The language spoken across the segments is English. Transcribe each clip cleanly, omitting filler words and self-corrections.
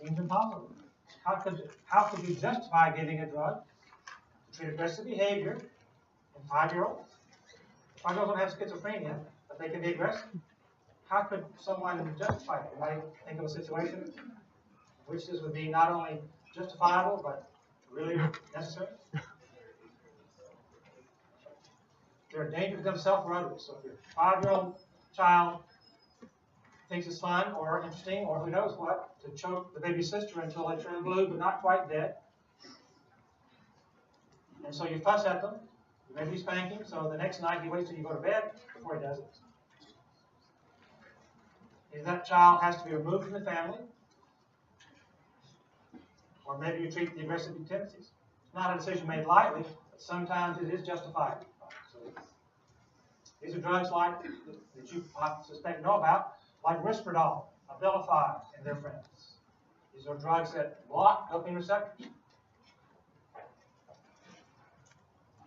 Seems impossible. How could you justify giving a drug to treat aggressive behavior in 5-year-olds? 5-year-olds don't have schizophrenia, but they can be aggressive. How could someone justify it? You might think of a situation in which this would be not only justifiable, but really necessary. They're a danger to themselves or others. So if your 5-year-old child thinks it's fun or interesting or who knows what, to choke the baby sister until they turn blue but not quite dead, and so you fuss at them, you maybe spank him, so the next night he waits till you go to bed before he does it. Either that child has to be removed from the family, or maybe you treat the aggressive tendencies. It's not a decision made lightly, but sometimes it is justified. So these are drugs like that you I suspect know about, like Risperdal, Abilify, and their friends. These are drugs that block dopamine receptors.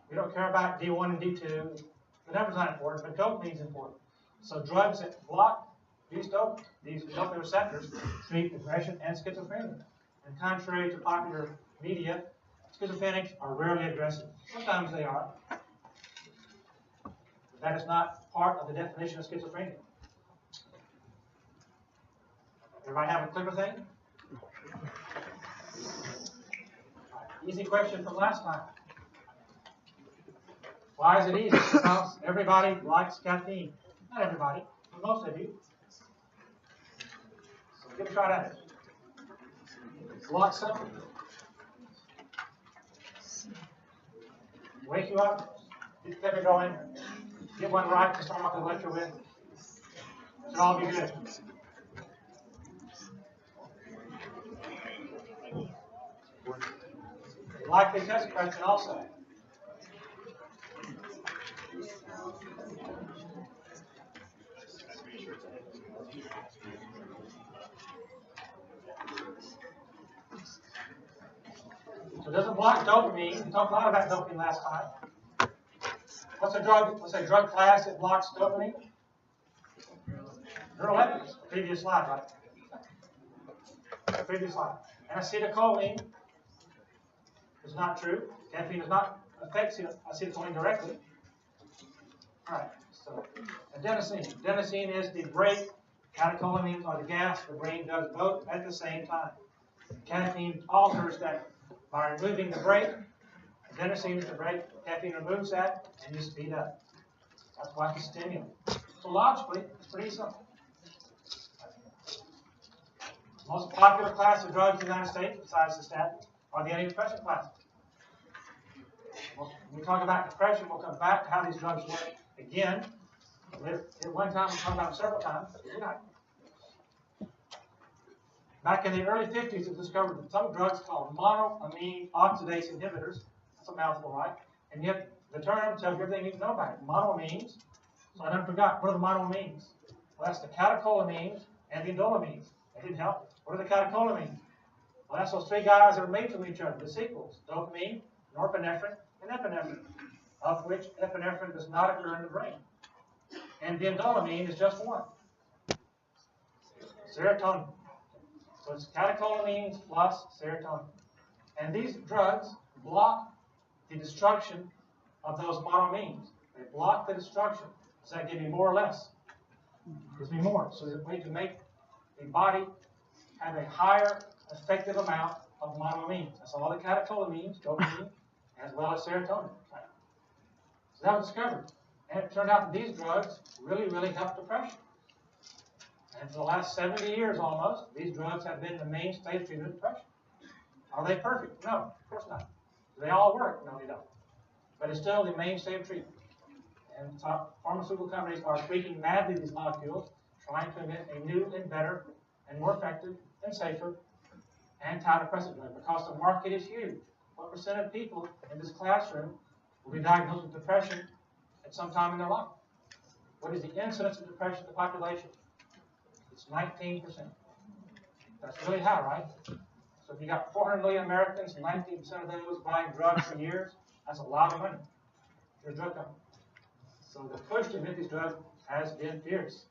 We don't care about D1 and D2. The number's not important, but dopamine is important. So drugs that block these dopamine receptors treat aggression and schizophrenia. And contrary to popular media, schizophrenics are rarely aggressive. Sometimes they are. But that is not part of the definition of schizophrenia. Everybody have a clear thing? Easy question from last time. Why is it easy? Because everybody likes caffeine. Not everybody, but most of you. So give a shot at it. It's a lot simpler. Wake you up, get the pepper going, get one right to start off the lecture with. It'll all be good. Likely test question also. So it doesn't block dopamine. We talked a lot about dopamine last time. What's a drug class that blocks dopamine? Neuroleptics. Previous slide, right? Previous slide. And acetylcholine is not true. Caffeine does not affect acetylcholine directly. All right. So adenosine. Adenosine is the brake. Catecholamines are the gas. The brain does both at the same time. Caffeine alters that by removing the brake. Adenosine is the brake. Caffeine removes that, and you speed up. That's why it's a stimulant. So logically, it's pretty simple. The most popular class of drugs in the United States, besides the statin, are the antidepressant classes. When we talk about depression, we'll come back to how these drugs work again. At one time, we talked about them several times, but we're not. Back in the early 50s, it discovered that some drugs called monoamine oxidase inhibitors. That's a mouthful, right? And yet, the term tells you everything you need to know about it. Monoamines. So I never forgot. What are the monoamines? Well, that's the catecholamines and the indolamines. That didn't help. What are the catecholamines? Well, that's those three guys that are made from each other, the sequels. Dopamine, norepinephrine, and epinephrine, of which epinephrine does not occur in the brain. And the indolamine is just one. Serotonin. So it's catecholamines plus serotonin. And these drugs block the destruction of those monoamines. They block the destruction. Does that give me more or less? It gives me more. So there's a way to make the body have a higher effective amount of monoamines. That's all the catecholamines, dopamine, as well as serotonin. Right? So that was discovered. And it turned out that these drugs really, really help depression. And for the last 70 years almost, these drugs have been the mainstay of treatment of depression. Are they perfect? No, of course not. Do they all work? No, they don't. But it's still the mainstay of treatment. And pharmaceutical companies are tweaking madly these molecules, trying to invent a new and better and more effective and safer antidepressant drug, because the market is huge. What percent of people in this classroom will be diagnosed with depression at some time in their life? What is the incidence of depression in the population? It's 19%. That's really high, right? So if you got 400 million Americans, 19% of those buying drugs for years, that's a lot of money. You're a drug company. So the push to invent these drugs has been fierce.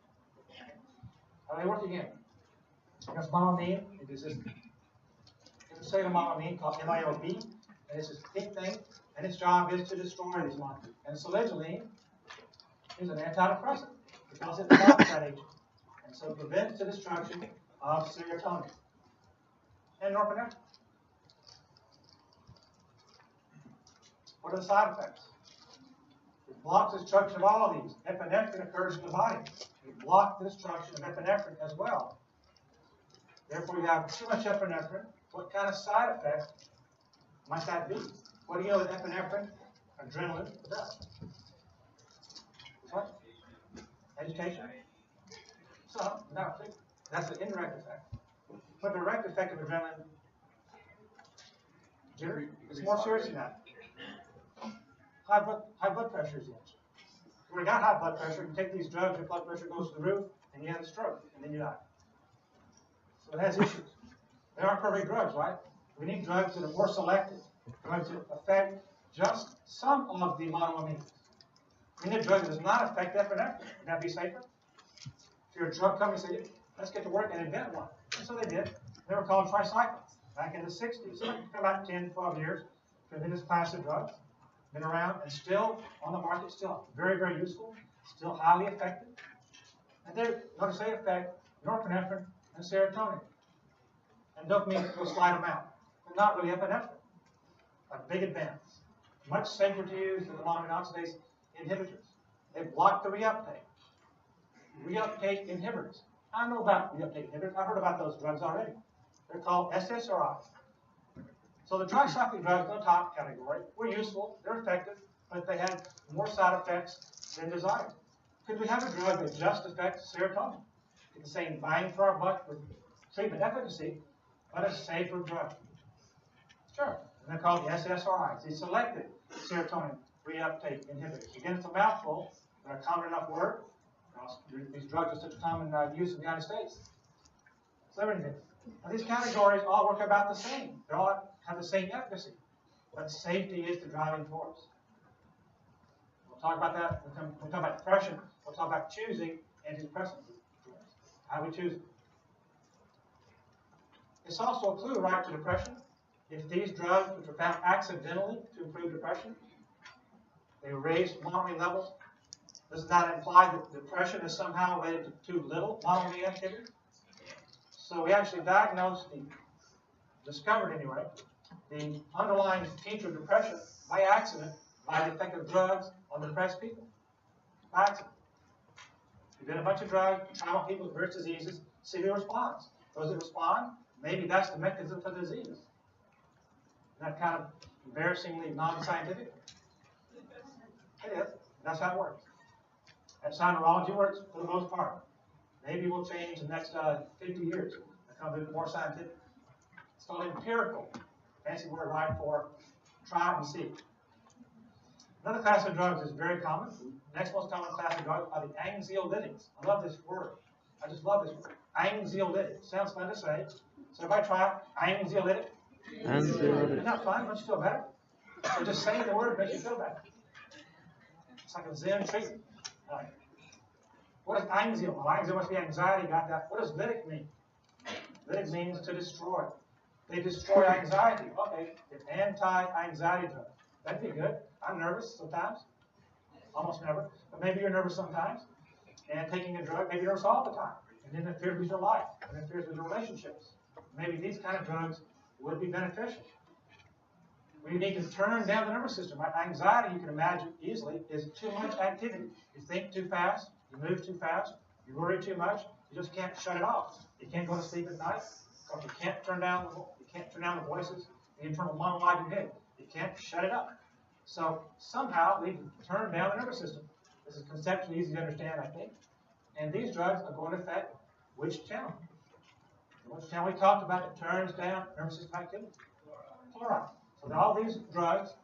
How do they work again? Against monoamine, it is this It's a cellular monoamine called MIOB, and it's this pink thing, and its job is to destroy these molecules. And selegiline is an antidepressant because it blocks that agent, and so it prevents the destruction of serotonin and norepinephrine. What are the side effects? It blocks the destruction of all of these. Epinephrine occurs in the body. It blocks the destruction of epinephrine as well. Therefore, you have too much epinephrine. What kind of side effect might that be? What do you know that epinephrine, adrenaline, does? What? Agitation? So, no, that's an indirect effect. But the direct effect of adrenaline, Jerry, it's more serious than that. High blood pressure is the answer. When you got high blood pressure, you take these drugs, your blood pressure goes to the roof, and you have a stroke, and then you die. So it has issues. They aren't perfect drugs, right? We need drugs that are more selective, drugs that affect just some of the monoamines. We need a drug that does not affect epinephrine. Would that be safer? If you're a drug company, say, let's get to work and invent one. And so they did. They were called tricyclines back in the 60s. So for about 10, 12 years, for this class of drugs. Been around and still on the market, still very, very useful, still highly effective. And they notice they affect norepinephrine and serotonin. And dopamine to a slight amount, but not really epinephrine. A big advance. Much safer to use than the monoamine oxidase inhibitors. They block the reuptake. Reuptake inhibitors. I know about reuptake inhibitors. I've heard about those drugs already. They're called SSRIs. So the tricyclic drugs in the top category were useful, they're effective, but they had more side effects than desired. Could we have a drug that just affects serotonin? Get the same bang for our buck with treatment efficacy, but a safer drug? Sure. And they're called the SSRIs, the selective serotonin reuptake inhibitors. Again, it's a mouthful, but a common enough word. These drugs are such a common use in the United States. So everything. Now, these categories all work about the same. They all have the same efficacy, but safety is the driving force. We'll talk about that. When we talk about depression, we'll talk about choosing antidepressants. How we choose them. It's also a clue, right, to depression. If these drugs, which were found accidentally to improve depression, they raise monoamine levels, does that imply that depression is somehow related to too little monoamine activity? So we actually discovered anyway, the underlying feature of depression by accident by the effect of drugs on depressed people. By accident. We did a bunch of drugs, tried on people with various diseases, see who responds. Those that respond, maybe that's the mechanism for the disease. Isn't that kind of embarrassingly non-scientific? It is. That's how it works. That's how neurology works for the most part. Maybe we'll change in the next 50 years. Become a bit more scientific. It's called empirical. Fancy word, right, for try and see. Another class of drugs is very common. The next most common class of drugs are the anxiolytics. I love this word. I just love this word. Anxiolytic. Sounds fun to say. So everybody try it. Anxiolytic. Isn't that fun? Don't you feel better? So just saying the word makes you feel better. It's like a Zen treatment. What is anxio? Well, anxio must be anxiety. Got that. What does lytic mean? Lytic means to destroy. They destroy anxiety. Okay, it's anti-anxiety drug. That'd be good. I'm nervous sometimes. Almost never. But maybe you're nervous sometimes. And taking a drug, maybe you're nervous all the time. And it interferes with your life. It interferes with your relationships. Maybe these kind of drugs would be beneficial. We need to turn down the nervous system. Anxiety, you can imagine easily, is too much activity. You think too fast. You move too fast. You worry too much. You just can't shut it off. You can't go to sleep at night because you can't turn down the voices, the internal monologue in your head. You can't shut it up. So somehow we turn down the nervous system. This is conceptually easy to understand, I think. And these drugs are going to affect which channel? Which channel we talked about, it turns down nervous system activity. Chloride. So all these drugs,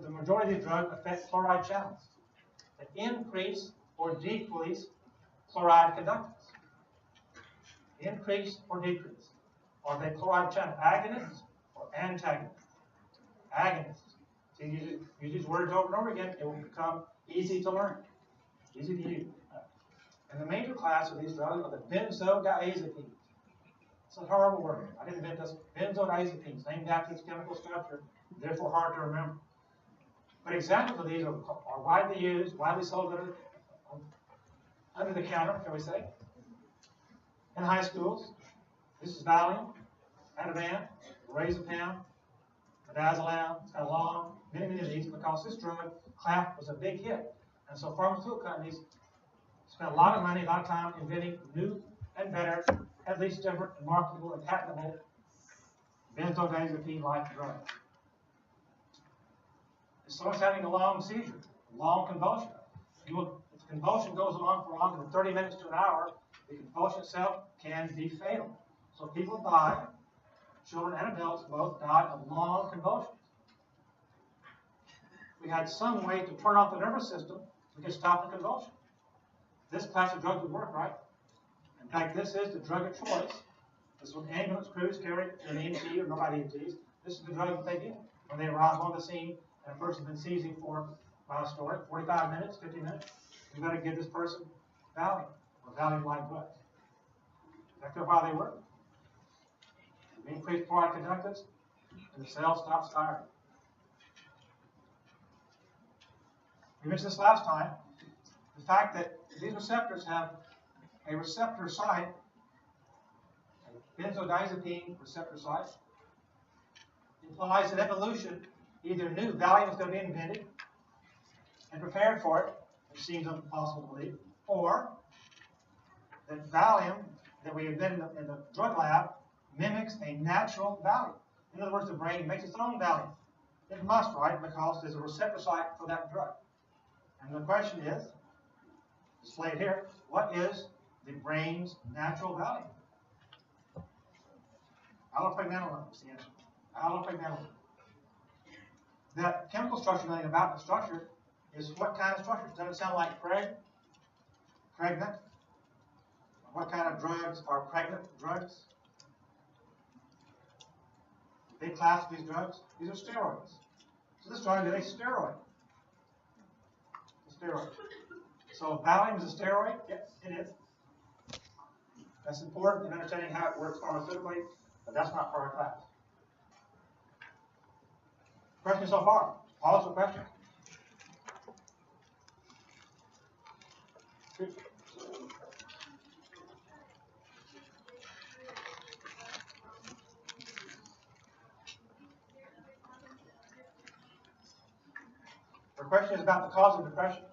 the majority of these drugs affect chloride channels. They increase or decrease chloride conductance. Increase or decrease. Are they chloride channel agonists or antagonists? Agonists. So you use these words over and over again, it will become easy to learn, easy to use. And the major class of these drugs are the benzodiazepines. It's a horrible word. I didn't invent this. Benzodiazepines, named after its chemical structure, therefore hard to remember. But examples of these are widely used, widely sold under the counter, shall we say, in high schools. This is Valium, Ativan, Razepam, Midazolam. It's got many of these because this drug class was a big hit. And so pharmaceutical companies spent a lot of money, a lot of time inventing new and better, at least different, and marketable and patentable benzodiazepine-like drugs. If someone's having a long seizure, long convulsion, if the convulsion goes on for longer than 30 minutes to an hour, the convulsion itself can be fatal. So people die, children and adults both die of long convulsions. If we had some way to turn off the nervous system, we could stop the convulsion. This class of drugs would work, right? In fact, this is the drug of choice. This is what ambulance crews carry an EMT or nobody EMTs. This is the drug that they get when they arrive on the scene and a person's been seizing for, by a story, 45 minutes, 50 minutes. You've got to give this person Valium or Valium-like drugs. Is that clear why they work? You increase chloride conductance, and the cell stops firing. We mentioned this last time. The fact that these receptors have a receptor site, a benzodiazepine receptor site, implies that evolution, either knew Valium is going to be invented and prepared for it, which seems impossible to believe, or that Valium that we invented in the drug lab mimics a natural Valium. In other words, the brain makes its own Valium. It must, right, because there's a receptor site for that drug. And the question is, displayed here, what is the brain's natural Valium? Allopregnanolone is the answer. Allopregnanolone. That chemical structure, nothing about the structure, is what kind of structure? Does it sound like pregnant? What kind of drugs are pregnant drugs? Big class of these drugs, these are steroids. So this drug is a steroid. A steroid. So Valium is a steroid? Yes, it is. That's important in understanding how it works pharmaceutically, but that's not part of class. Question so far? Pause for question. Good. The question is about the cause of depression.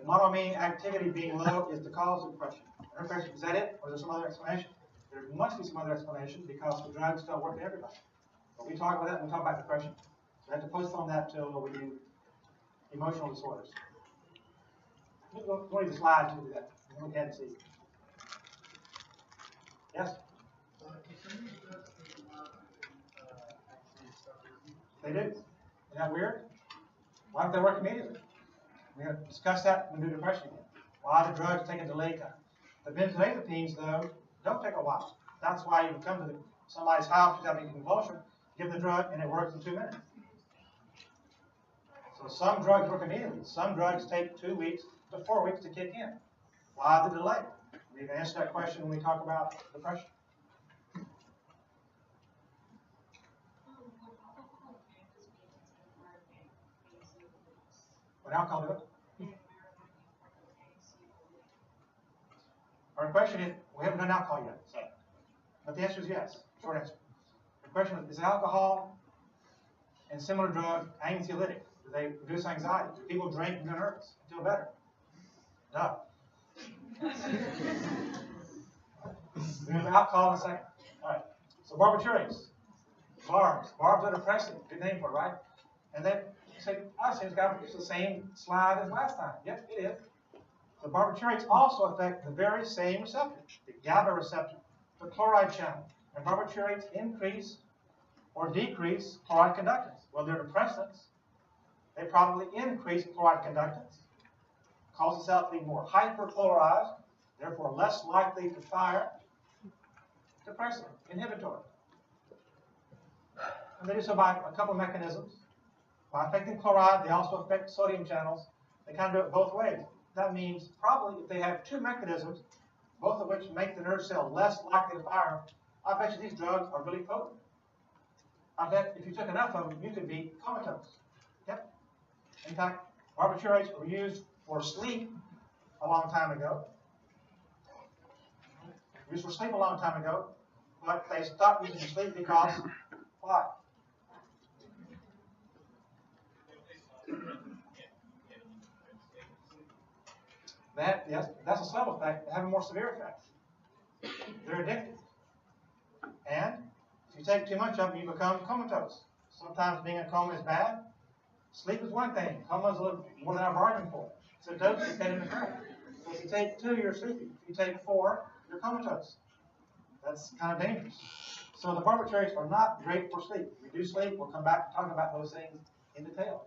Monoamine activity being low is the cause of depression. Another question, is that it, or is there some other explanation? There must be some other explanation because the drugs don't work to everybody. But we talk about that when we talk about depression. So we have to postpone that till we do emotional disorders. We'll need the slide to do that. We'll look ahead and see. Yes? They do. Isn't that weird? Why don't they work immediately? We're going to discuss that when we do depression again. Why the drugs take a delayed time. The benzodiazepines, though, don't take a while. That's why you come to somebody's house who's having a convulsion, give them the drug, and it works in 2 minutes. So some drugs work immediately. Some drugs take 2 weeks to 4 weeks to kick in. Why the delay? We can answer that question when we talk about depression. What alcohol do it? Our question is, we haven't done alcohol yet, so, but the answer is yes. Short answer. The question is alcohol and similar drugs anxiolytic? Do they reduce anxiety? Do people drink and get nervous and feel better? No. We're going to alcohol in a second. All right. So barbiturates, barbs are depressing. Good name for it, right? And then you say, it's the same slide as last time. Yep, it is. The barbiturates also affect the very same receptor, the GABA receptor, the chloride channel. And barbiturates increase or decrease chloride conductance. Well, they're depressants. They probably increase chloride conductance, cause the cell to be more hyperpolarized, therefore less likely to fire. Depressant, inhibitory. And they do so by a couple of mechanisms. By affecting chloride, they also affect sodium channels. They kind of do it both ways. That means probably if they have 2 mechanisms, both of which make the nerve cell less likely to fire, I bet you these drugs are really potent. I bet if you took enough of them, you could be comatose. Yep. In fact, barbiturates were used for sleep a long time ago. Used for sleep a long time ago, but they stopped using for sleep because why? Yes, that's a subtle effect. They have a more severe effect. They're addictive. And if you take too much of them, you become comatose. Sometimes being in a coma is bad. Sleep is one thing. Coma is a little more than I bargained for. It's a dose dependent effect. So if you take 2, you're sleepy. If you take 4, you're comatose. That's kind of dangerous. So the barbiturates are not great for sleep. If you do sleep, we'll come back and talk about those things in detail.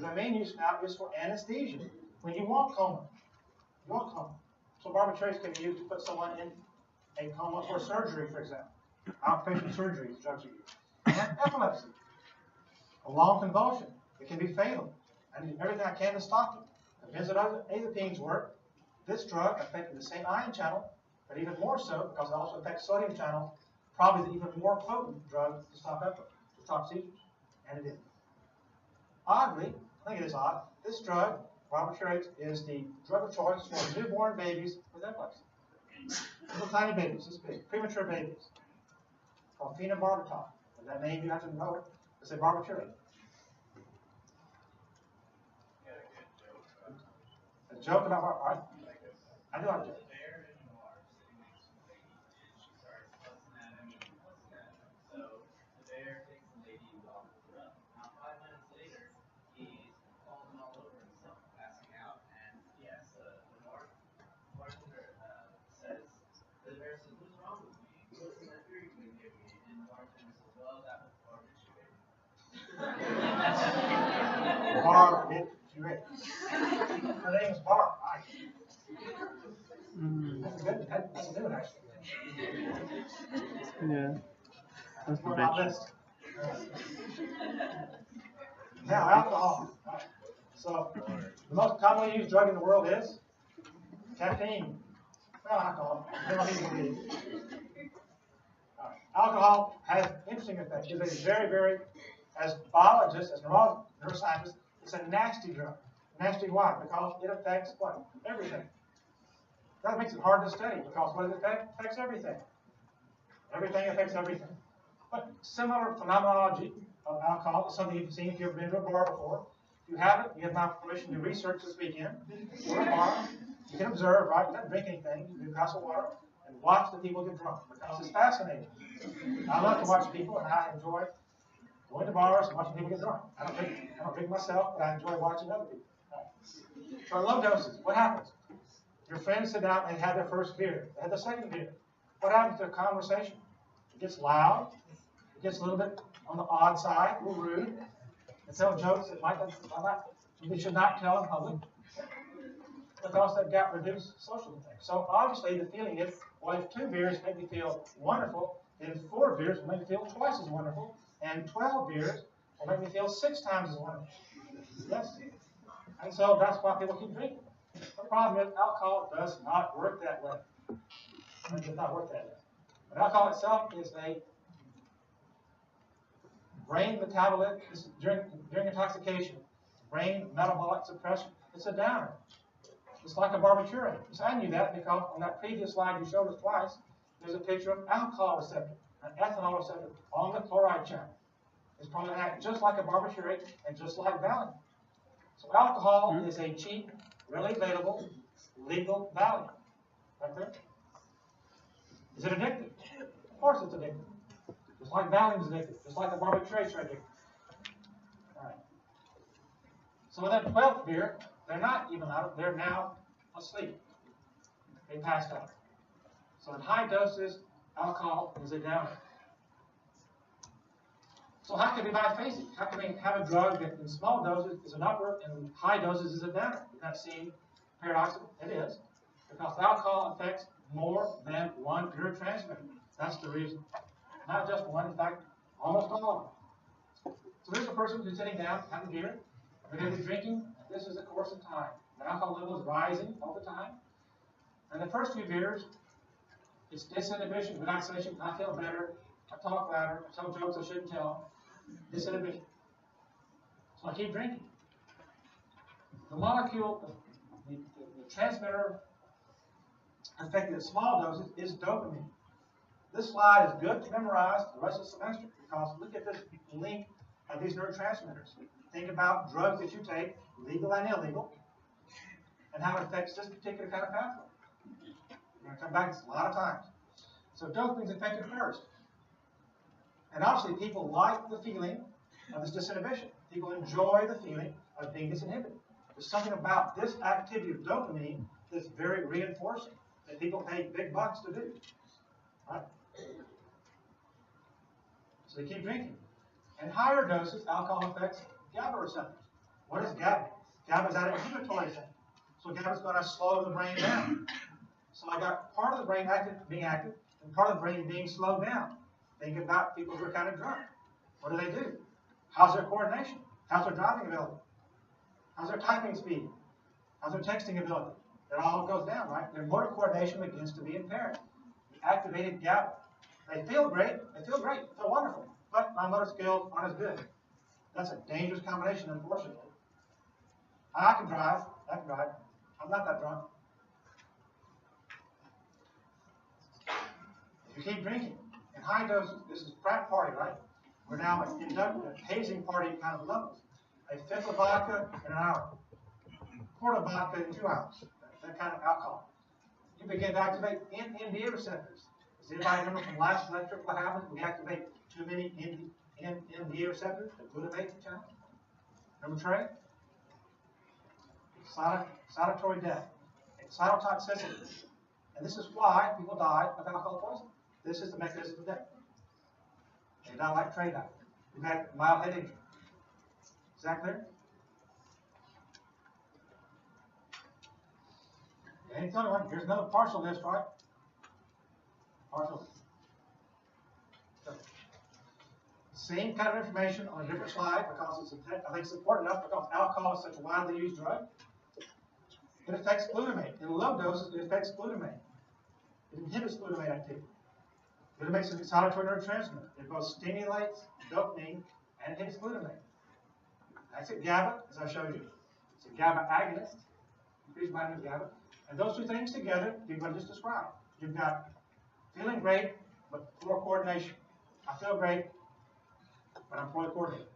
The main use now is for anesthesia. When you want coma, you want coma. So barbiturates can be used to put someone in a coma for surgery, for example. Outpatient surgery, drugs are used. And epilepsy. A long convulsion. It can be fatal. I do everything I can to stop it. The benzodiazepines work. This drug affected the same ion channel, but even more so because it also affects sodium channel. Probably the even more potent drug to stop seizures. And it is. Oddly, I think it is odd, this drug, barbiturates, is the drug of choice for newborn babies with epilepsy. Little tiny babies, this big, premature babies, called phenobarbital. That name you have to know it. It's a barbiturate. A joke about barbiturate. I do like a joke. Barbiturate. Her name is Barb. That's good. That's a new one, actually. Yeah. That's the On my bitch. list. Now, alcohol. So, the most commonly used drug in the world is caffeine. Well, alcohol. They don't need to be. Alcohol has interesting effects. It's a very, as biologists, as neuroscientists, it's a nasty drug. Nasty why? Because it affects what? Everything. That makes it hard to study because what does it affect? It affects everything. Everything affects everything. But similar phenomenology of alcohol is something you've seen if you've been to a bar before. If you haven't, you have my permission to research this weekend. Go to a bar, you can observe, right? You don't drink anything, you do a glass of water, and watch the people get drunk because it's fascinating. I love to watch people, and I enjoy going to bars and watching people get drunk. I don't drink myself, but I enjoy watching other people. Right? So low doses, what happens? Your friends sit down and they have their first beer. They have their second beer. What happens to a conversation? It gets loud. It gets a little bit on the odd side, a little rude. They tell jokes that they should not tell in public. Because they've got reduced social effects. So obviously the feeling is, well, if 2 beers make me feel wonderful, then 4 beers will make me feel twice as wonderful, and 12 beers will make me feel 6 times as wonderful. Yes? And so that's why people keep drinking. The problem is alcohol does not work that way. It does not work that way. But alcohol itself is a brain metabolite during intoxication, brain metabolic suppression. It's a downer. It's like a barbiturate. So I knew that because on that previous slide you showed us twice, there's a picture of alcohol receptor, an ethanol receptor on the chloride channel. It's probably going to act just like a barbiturate and just like Valium. So alcohol is a cheap, readily available, legal Valium. Right there. Is it addictive? Of course it's addictive. Just like Valium is addictive. Just like the barbiturates are addictive. All right. So with that 12th beer, they're not even out. They're now asleep. They passed out. So in high doses, alcohol is a downer. So how can we biphasic? How can we have a drug that in small doses is an upper and in high doses is a downer? Does that seem paradoxical? It is. Because alcohol affects more than one neurotransmitter. That's the reason. Not just one, in fact, almost all of them. So there's a person who's sitting down, having beer, and they're drinking. This is a course of time. The alcohol level is rising all the time. And the first few beers It's disinhibition, relaxation. I feel better. I talk louder. I tell jokes I shouldn't tell. Disinhibition. So I keep drinking. The molecule, the transmitter affected at small doses is dopamine. This slide is good to memorize the rest of the semester because look at this link of these neurotransmitters. Think about drugs that you take, legal and illegal, and how it affects this particular kind of pathway. We're going to come back to this a lot of times. So dopamine is affected first. And obviously people like the feeling of this disinhibition. People enjoy the feeling of being disinhibited. There's something about this activity of dopamine that's very reinforcing, that people pay big bucks to do. Right? So they keep drinking. In higher doses, alcohol affects GABA receptors. What is GABA? GABA is that inhibitory thing. So GABA is going to slow the brain down. So I got part of the brain being active, and part of the brain being slowed down. Think about people who are kind of drunk. What do? How's their coordination? How's their driving ability? How's their typing speed? How's their texting ability? It all goes down, right? Their motor coordination begins to be impaired. Activated GABA. They feel great, feel wonderful, but my motor skills aren't as good. That's a dangerous combination, unfortunately. I can drive. I'm not that drunk. If you keep drinking in high doses, this is frat party, right? We're now at hazing party kind of levels. A fifth of vodka in an hour, a quart of vodka in 2 hours. That kind of alcohol. You begin to activate NMDA receptors. Does anybody remember from last lecture what happened? We activate too many NMDA receptors, the glutamate channel. Remember Trey? Excitatory death, excitotoxicity. And this is why people die of alcohol poisoning. This is the mechanism of death. They die like Trey died. We've had mild head injury. Is that clear? Any other one? Here's another partial list, right? Partial list. So, same kind of information on a different slide because I think it's important enough because alcohol is such a widely used drug. It affects glutamate. In low doses, it affects glutamate. It inhibits glutamate activity. Glutamate is an excitatory neurotransmitter. It both stimulates dopamine and inhibits glutamate. That's at GABA, as I showed you. It's a GABA agonist, increased binding of GABA. And those two things together, you're going to just describe. You've got feeling great, but poor coordination. I feel great, but I'm poorly coordinated.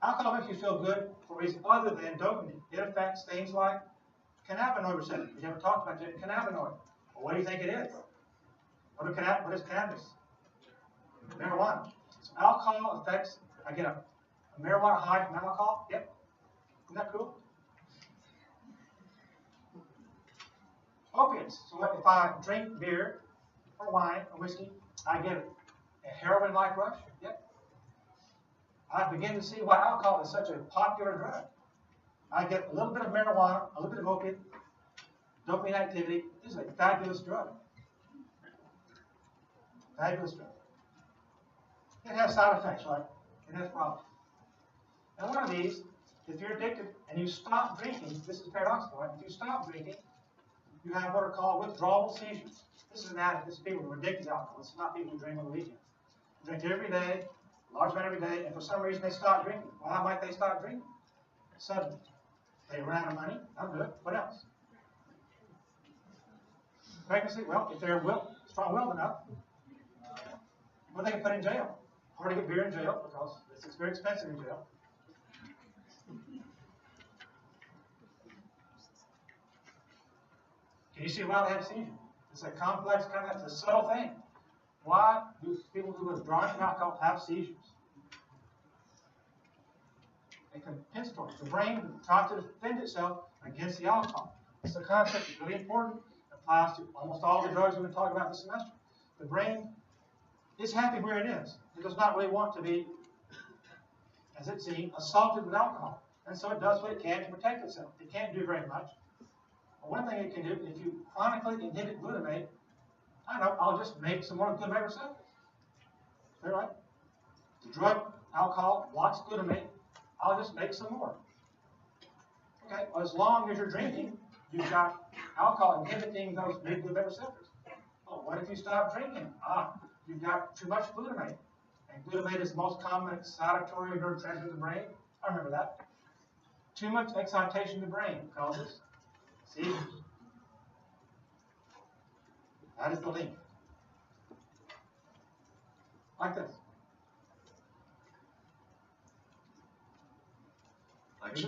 Alcohol makes you feel good for reasons other than dopamine. It affects things like cannabinoid receptors. We haven't talked about yet. Cannabinoid. Well, what do you think it is? What is cannabis? Marijuana. So alcohol affects, I get a marijuana high from alcohol. Yep. Isn't that cool? Opiates. So if I drink beer or wine or whiskey, I get a heroin-like rush. Yep. I begin to see why alcohol is such a popular drug. I get a little bit of marijuana, a little bit of opiate, dopamine activity. This is a fabulous drug. Fabulous drug. It has side effects, right? It has problems. And one of these, if you're addicted and you stop drinking, this is paradoxical, right? If you stop drinking, you have what are called withdrawal seizures. This is an addict. This is people who are addicted to alcohol. This is not people who drink on the weekends. Drink every day, large amount every day, and for some reason they stop drinking. Why might they stop drinking? Suddenly, they run out of money. Not good. What else? Pregnancy. Well, if they're strong-willed enough, well, they can put in jail. Hard to get beer in jail because it's very expensive in jail. Can you see why they have seizures? It's a complex kind of, it's a subtle thing. Why do people who are drunk from alcohol have seizures? A compensatory. The brain tries to defend itself against the alcohol. It's a concept that's really important. It applies to almost all the drugs we've been talking about this semester. The brain is happy where it is. It does not really want to be, as it's seen, assaulted with alcohol. And so it does what it can to protect itself. It can't do very much. But one thing it can do, if you chronically inhibit glutamate, I know, I'll just make some more glutamate receptors. Is that right? The drug, alcohol, blocks glutamate, I'll just make some more. Okay, well, as long as you're drinking, you've got alcohol inhibiting those big glutamate receptors. Oh, what if you stop drinking? You've got too much glutamate. And glutamate is the most common excitatory neurotransmitter in the brain. I remember that. Too much excitation in the brain causes seizures. That is the link. Like this.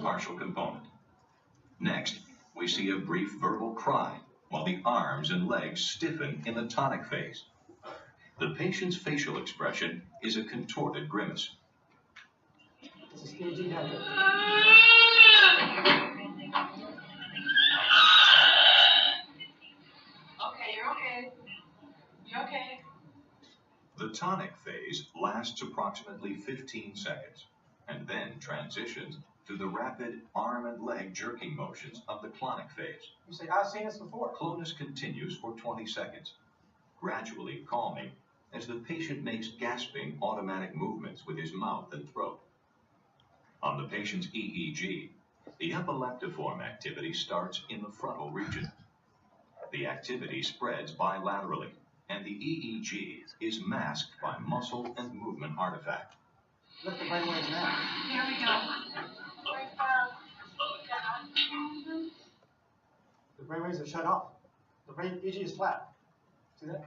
Partial component. Next, we see a brief verbal cry while the arms and legs stiffen in the tonic phase. The patient's facial expression is a contorted grimace. This is EEG down here. Okay, you're okay. You're okay. The tonic phase lasts approximately 15 seconds and then transitions to the rapid arm and leg jerking motions of the clonic phase. You say, I've seen this before. Clonus continues for 20 seconds, gradually calming as the patient makes gasping automatic movements with his mouth and throat. On the patient's EEG, the epileptiform activity starts in the frontal region. The activity spreads bilaterally, and the EEG is masked by muscle and movement artifact. Look at the brainwaves now. Here we go. The brainwaves are shut off. The brain EEG is flat. See that?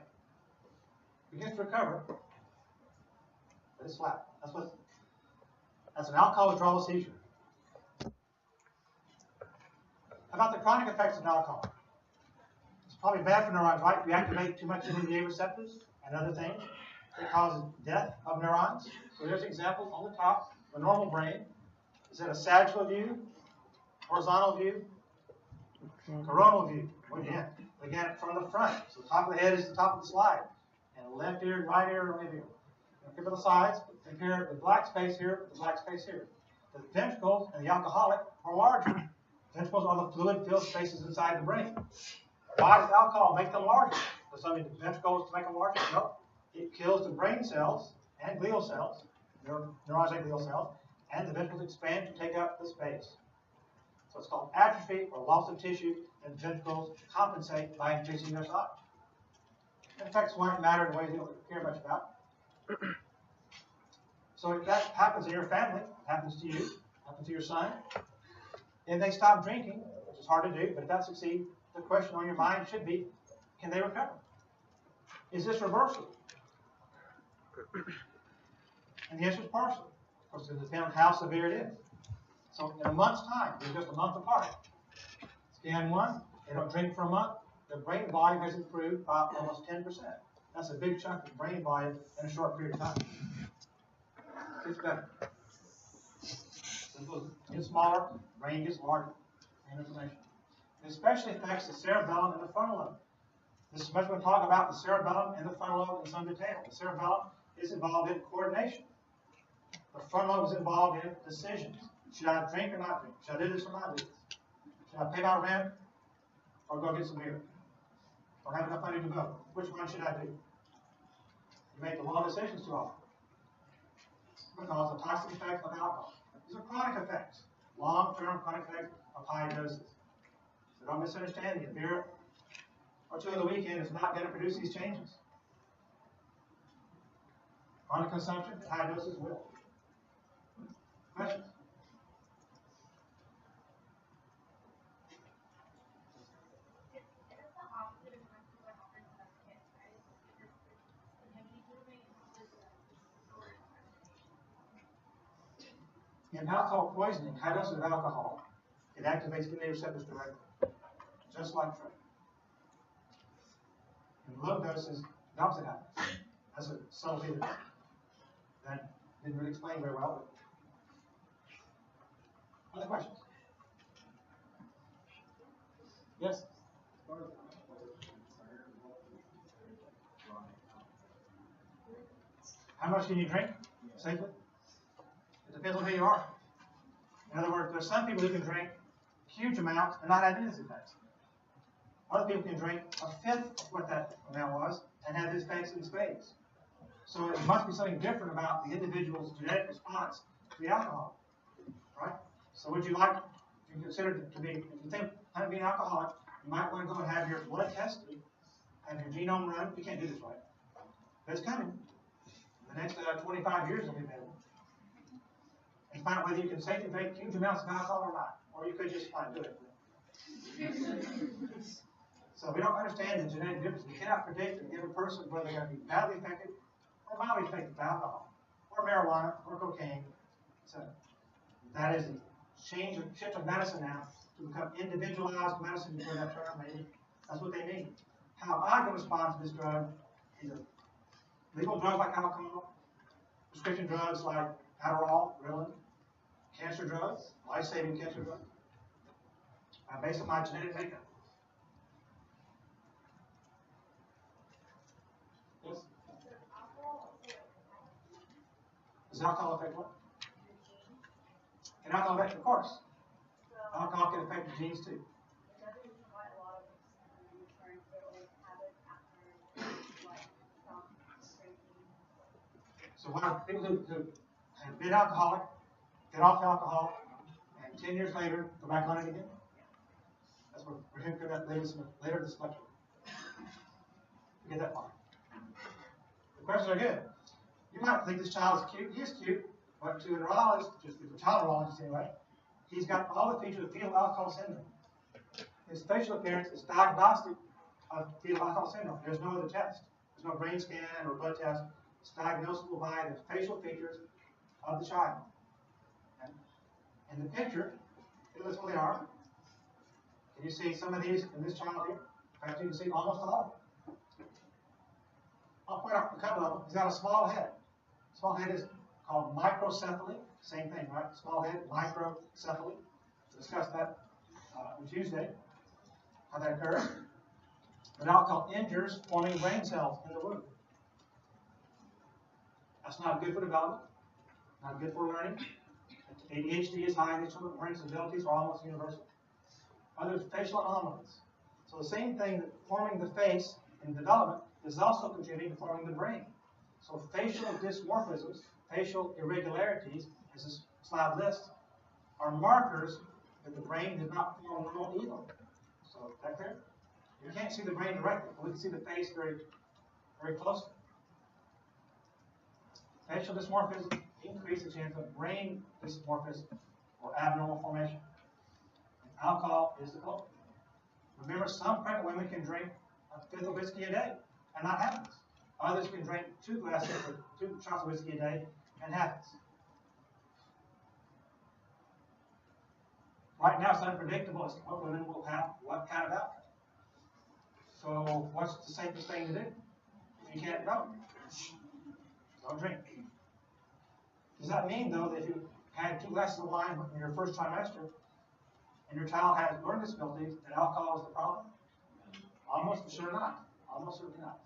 Begins to recover, but it's flat. That's an alcohol withdrawal seizure. How about the chronic effects of alcohol? It's probably bad for neurons, right? We activate too much NMDA receptors and other things. It causes death of neurons. So here's an example on the top. The normal brain is in a sagittal view, horizontal view, coronal view. Again, from the front. So the top of the head is the top of the slide. And the left ear, right ear, right ear. Compare the sides, compare the black space here with the black space here. The ventricles and the alcoholic are larger. Ventricles are the fluid-filled spaces inside the brain. Why does alcohol make them larger? Does something the ventricles to make them larger? No. It kills the brain cells and glial cells, neurons and glial cells, and the ventricles expand to take up the space. So it's called atrophy or loss of tissue, and ventricles compensate by increasing their size. It affects white matter in ways you don't care much about. So if that happens in your family, it happens to you, happens to your son, and they stop drinking, which is hard to do, but if that succeeds, the question on your mind should be, can they recover? Is this reversible? And the answer is partial. Of course, it depends on how severe it is. So in a month's time, they're just a month apart. Scan one, they don't drink for a month, their brain volume has improved by almost 10%. That's a big chunk of brain volume in a short period of time. It's better. It gets smaller, brain gets larger. Same information. It especially affects the cerebellum and the frontal lobe. This is much we'll talk about the cerebellum and the frontal lobe in some detail. The cerebellum is involved in coordination. The frontal lobe is involved in decisions. Should I drink or not drink? Should I do this or not do this? Should I pay my rent or go get some beer? Or have enough money to vote? Which one should I do? You make the wrong decisions too often because of toxic effects of alcohol. These are chronic effects, long-term chronic effects of high doses. So don't misunderstand me. A beer or two on the weekend is not going to produce these changes. Chronic consumption at high doses will. Questions? In alcohol poisoning, high doses of alcohol, it activates NMDA receptors directly, just like drug. In low doses, the opposite happens. That's a subtlety that didn't really explain very well. But other questions? Yes? How much can you drink safely? It depends on who you are. In other words, there's some people who can drink huge amounts and not have any effects. Other people can drink a fifth of what that amount was and have these effects in spades. So it must be something different about the individual's genetic response to the alcohol, right? So would you like to consider to be, if you think kind of being alcoholic, you might want to go and have your blood tested, have your genome run. You can't do this right, but it's coming. The next 25 years will be available. And find out whether you can safely drink huge amounts of alcohol or not. Or you could just fine do it. So we don't understand the genetic difference. We cannot predict a given person whether they're going to be badly affected or mildly affected by alcohol, or marijuana, or cocaine, etc. That is the shift of medicine now to become individualized medicine. You've heard that term, maybe. That's what they mean. How I can respond to this drug, either legal drugs like alcohol, prescription drugs like Adderall, Ritalin, cancer drugs, life-saving cancer drugs, based on my genetic makeup. Yes? Does alcohol affect what? Can alcohol affect, of course. Alcohol can affect the genes too. So when people who have been alcoholic, get off alcohol, and 10 years later go back on it again, that's what we're going to do that later this lecture. Get that far. The questions are good. You might think this child is cute. He is cute, but to a neurologist, just a child neurologist anyway, he's got all the features of fetal alcohol syndrome. His facial appearance is diagnostic of fetal alcohol syndrome. There's no other test. There's no brain scan or blood test. It's diagnosable by the facial features of the child. Okay? In the picture, that's what they are. Can you see some of these in this child here? In fact, you can see almost all of them. I'll point out a couple of them. He's got a small head. Small head is called microcephaly. Same thing, right? Small head, microcephaly. We'll discuss that on Tuesday, how that occurs. But alcohol injures forming brain cells in the womb. That's not good for development, not good for learning. ADHD is high in these children. Learning disabilities are almost universal. Others, facial anomalies. So the same thing that forming the face in development is also contributing to forming the brain. So facial dysmorphisms, facial irregularities, as this slide lists, are markers that the brain did not form normal either. So is that clear? You can't see the brain directly, but we can see the face very, very closely. Facial dysmorphism increase the chance of brain dysmorphism or abnormal formation. And alcohol is the culprit. Remember, some pregnant women can drink a fifth of whiskey a day and not have this. Others can drink 2 shots of whiskey a day and have this. Right now, it's unpredictable as to what women will have what kind of outcome. So, what's the safest thing to do? If you can't, don't drink. Does that mean, though, that if you had 2 glasses of wine in your first trimester and your child has learning disabilities, that alcohol is the problem? Almost for sure not. Almost certainly not.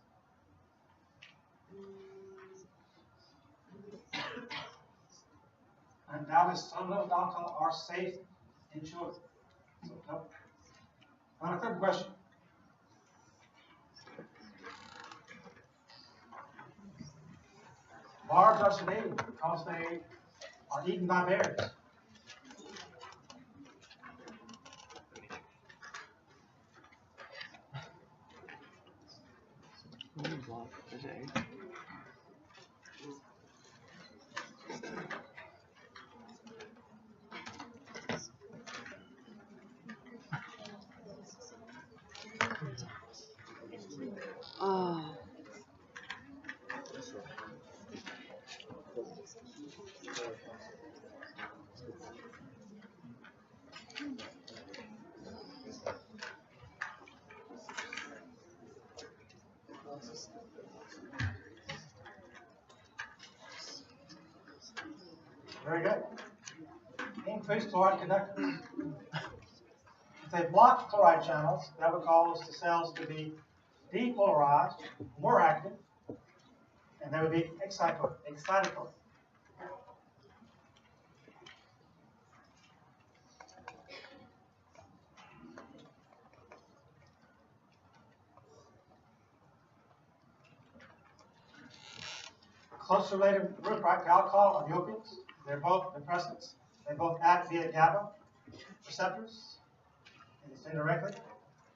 And doubtless some levels of alcohol are safe in children. So, nope. Now, a third question. Barbs are sedated because they are eaten by bears. Very good. Increased chloride conductance. If they block chloride channels, that would cause the cells to be depolarized, more active, and they would be excitatory. Closely related group, right, to alcohol and the opiates. They're both depressants. They both act via GABA receptors. And just indirectly.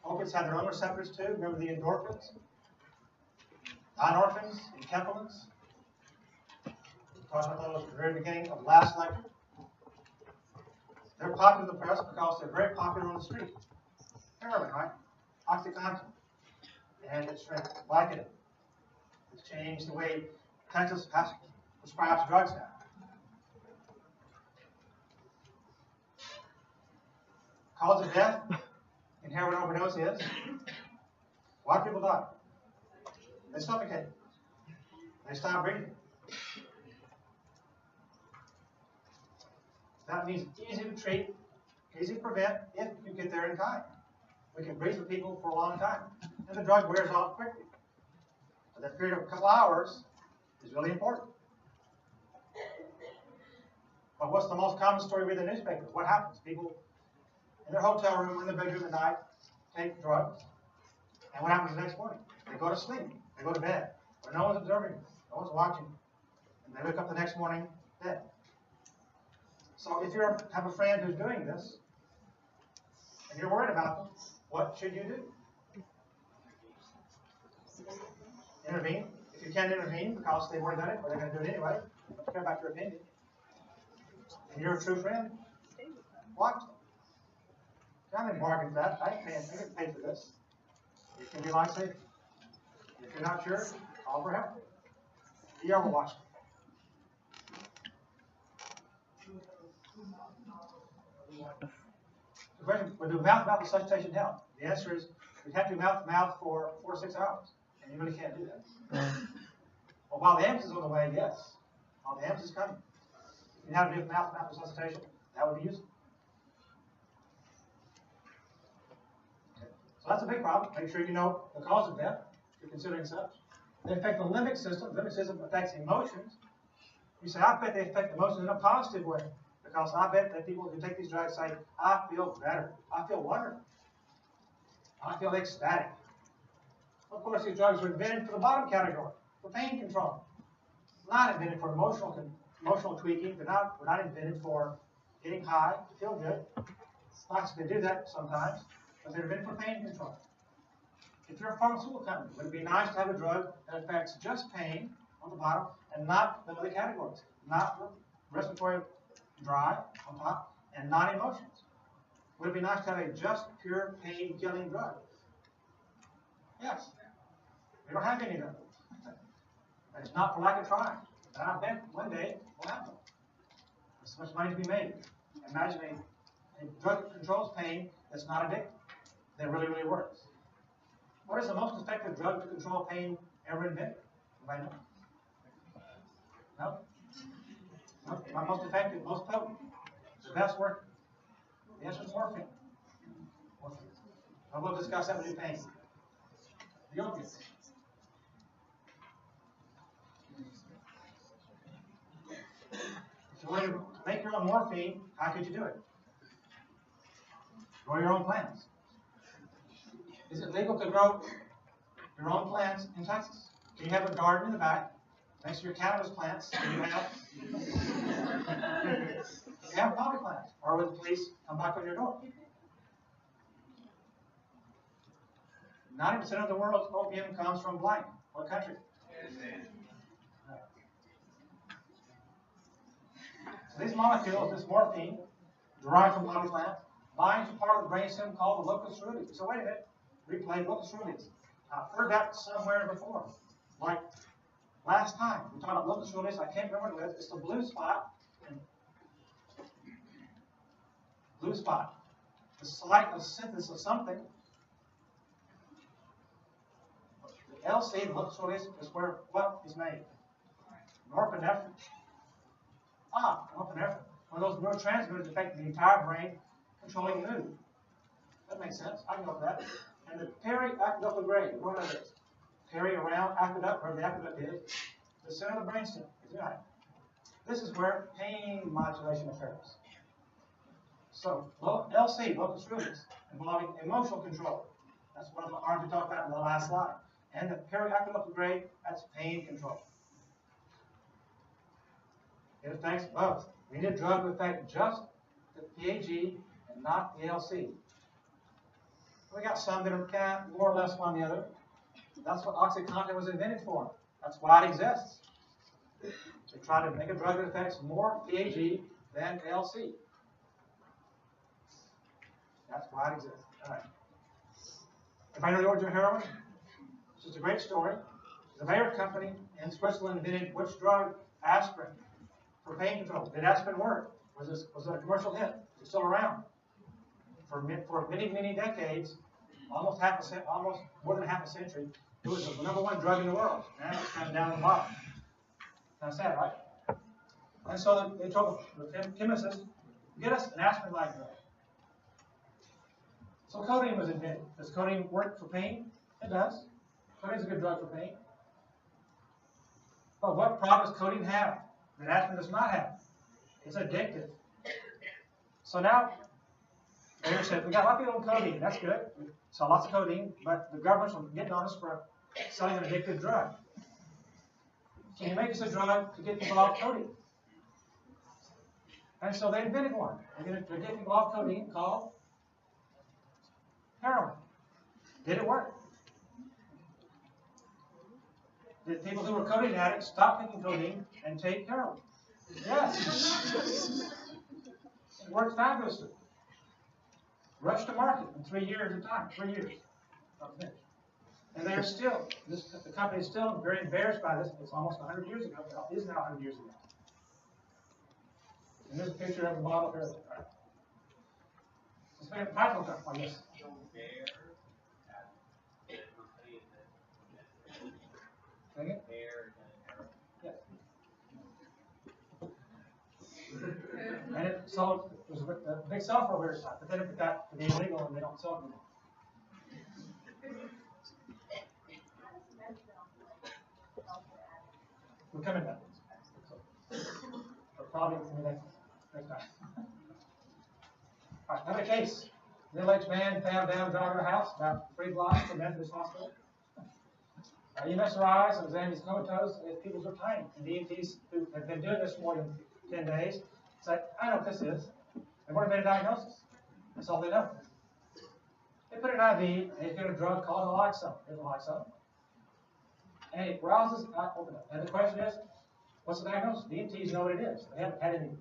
Opiates have their own receptors too. Remember the endorphins, dynorphins, enkephalins. We talked about those at the very beginning of last lecture. They're popular in the press because they're very popular on the street. Heroin, right? OxyContin. And it's Vicodin. It's changed the way Texas prescribes drugs now. Cause of death in heroin overdose is why do people die? They suffocate. They stop breathing. That means easy to treat, easy to prevent if you get there in time. We can breathe with people for a long time, and the drug wears off quickly. But that period of a couple hours is really important. But what's the most common story we read in the newspaper? What happens? People in their hotel room or in their bedroom at night take drugs, and what happens the next morning? They go to sleep. They go to bed, where no one's observing them, no one's watching, and they wake up the next morning dead. So if you have a friend who's doing this, and you're worried about them, what should you do? Intervene. If you can't intervene because they've already done it, or they're going to do it anyway, don't care about your opinion. And you're a true friend, watch them. I didn't bargain for that. I didn't pay for this. It can be life-saving. If you're not sure, call for help. ER will watch them. The question, would do mouth-to-mouth resuscitation help? The answer is, you'd have to do mouth-to-mouth for 4 to 6 hours, and you really can't do that. Well, while the ambulance is on the way, yes. While the ambulance is coming. If you know how to do mouth-to-mouth resuscitation, that would be useful. Okay. So that's a big problem. Make sure you know the cause of death, if you're considering such. They affect the limbic system. The limbic system affects emotions. You say, I bet they affect emotions in a positive way. Because I bet that people who take these drugs say, I feel better. I feel wonderful. I feel ecstatic. Of course, these drugs were invented for the bottom category, for pain control. Not invented for emotional tweaking. They're not invented for getting high to feel good. Stocks can do that sometimes, but they're invented for pain control. If you're a pharmaceutical company, would it be nice to have a drug that affects just pain on the bottom and not the other categories? Not respiratory drive on top, and not emotions. Would it be nice to have a just pure pain-killing drug? Yes. We don't have any of them. And it's not for lack of trying. And I bet one day we'll have them. There's so much money to be made. Imagine a drug that controls pain that's not addictive, that really, really works. What is the most effective drug to control pain ever invented? Anybody know? No? Not most effective, most potent. The best working. The answer is morphine. Morphine. Now we'll discuss that with you pain. The opiates. If you want to make your own morphine, how could you do it? Grow your own plants. Is it legal to grow your own plants in Texas? Can you have a garden in the back next to your cannabis plants? And you have poppy plants, or would the police come back on your door? 90% of the world's opium comes from blind. What country? So these molecules, this morphine, derived from poppy plant, binds to part of the brainstem called the locus coeruleus. So wait a minute, replay locus coeruleus. I've heard that somewhere before. Like last time, we talked about locus coeruleus, I can't remember what it is. It's the blue spot. Blue spot. The site of synthesis of something. The LC, the locus coeruleus, is where what is made? Norepinephrine. Norepinephrine. One of those neurotransmitters affecting the entire brain, controlling mood. That makes sense. I can go for that. And the periaqueductal gray, what are those? Peri around aqueduct, wherever the aqueduct is, the center of the brainstem. Right. This is where pain modulation occurs. So, LC, locus coeruleus, involving emotional control. That's one of the arms we talked about in the last slide. And the periaqueductal gray, that's pain control. It affects both. We need a drug to affect just the PAG and not the LC. We got some that are kind of more or less one or the other. That's what OxyContin was invented for. That's why it exists. They try to make a drug that affects more PAG than LC. That's why it exists. All right. Everybody know the origin of heroin? It's just a great story. The Bayer company in Switzerland invented which drug? Aspirin. For pain control. Did aspirin work? Was it a commercial hit? It's still around. For many, many decades, almost more than half a century, it was the #1 drug in the world. Now it's kind of down the bottom. Kind of sad, right? And so they told the chemists, get us an aspirin-like drug. So codeine was invented. Does codeine work for pain? It does. Codeine is a good drug for pain. But what problem does codeine have that aspirin does not have? It's addictive. So now, they said, we got a lot of people on codeine. That's good. We sell lots of codeine, but the government's getting on us for selling an addictive drug. Can you make us a drug to get people off codeine? And so they invented one. They're going to get people off codeine called heroin. Did it work? Did people who were codeine addicts stop taking codeine and take heroin? Yes. It worked fabulously. Rushed to market in 3 years of time. 3 years. And they are still, the company is still very embarrassed by this. It's almost 100 years ago. It is now 100 years ago. And there's a picture of the model here. Right. Let's make a practical talk on this. Second? Yeah. And it sold, it was a big sell for a weird time, but then it got to be illegal and they don't sell it anymore. We're coming back. So probably next time. All right, another case. Middle-aged man found down driving a house about 3 blocks from Methodist Hospital. You mess her eyes and examine his comatose, and people's are tiny. And EMTs who have been doing this more than 10 days say, I know what this is. They want to make a diagnosis. That's all they know. They put an IV, and they get a drug called naloxone. Here's naloxone. And it rouses, open up. And the question is, what's the diagnosis? The EMTs know what it is. They haven't had any.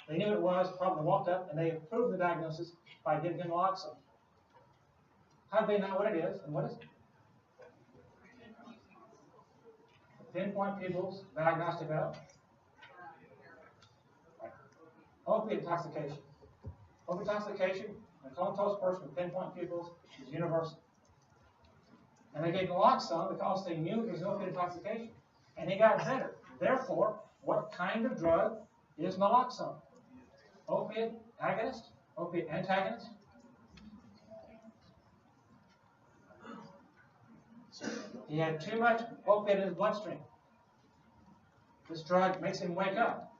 They knew what it was, probably walked up, and they approved the diagnosis by giving him naloxone. How do they know what it is, and what is it? Pinpoint people's diagnostic of opiate intoxication. Opiate intoxication, a comatose person with pinpoint pupils is universal. And they gave naloxone because they knew it was opiate intoxication. And he got better. Therefore, what kind of drug is naloxone? Opiate agonist? Opiate antagonist? He had too much opiate in his bloodstream. This drug makes him wake up.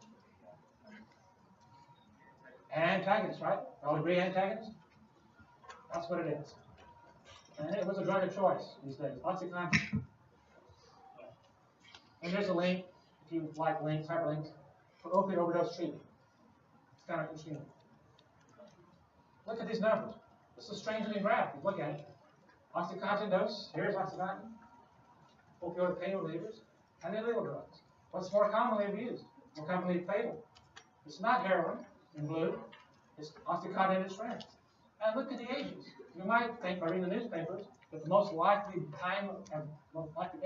Antagonist, right? All agree antagonist? That's what it is. And it was a drug of choice these days. OxyContin. And here's a link, if you like links, hyperlinks, for opioid overdose treatment. It's kind of interesting. Look at these numbers. This is a strange looking graph. You look at it. OxyContin dose, here's OxyContin. Opioid pain relievers, and illegal drugs. What's more commonly abused? More commonly fatal? It's not heroin in blue. It's OxyContin and its friends. And look at the ages. You might think by reading the newspapers that the most likely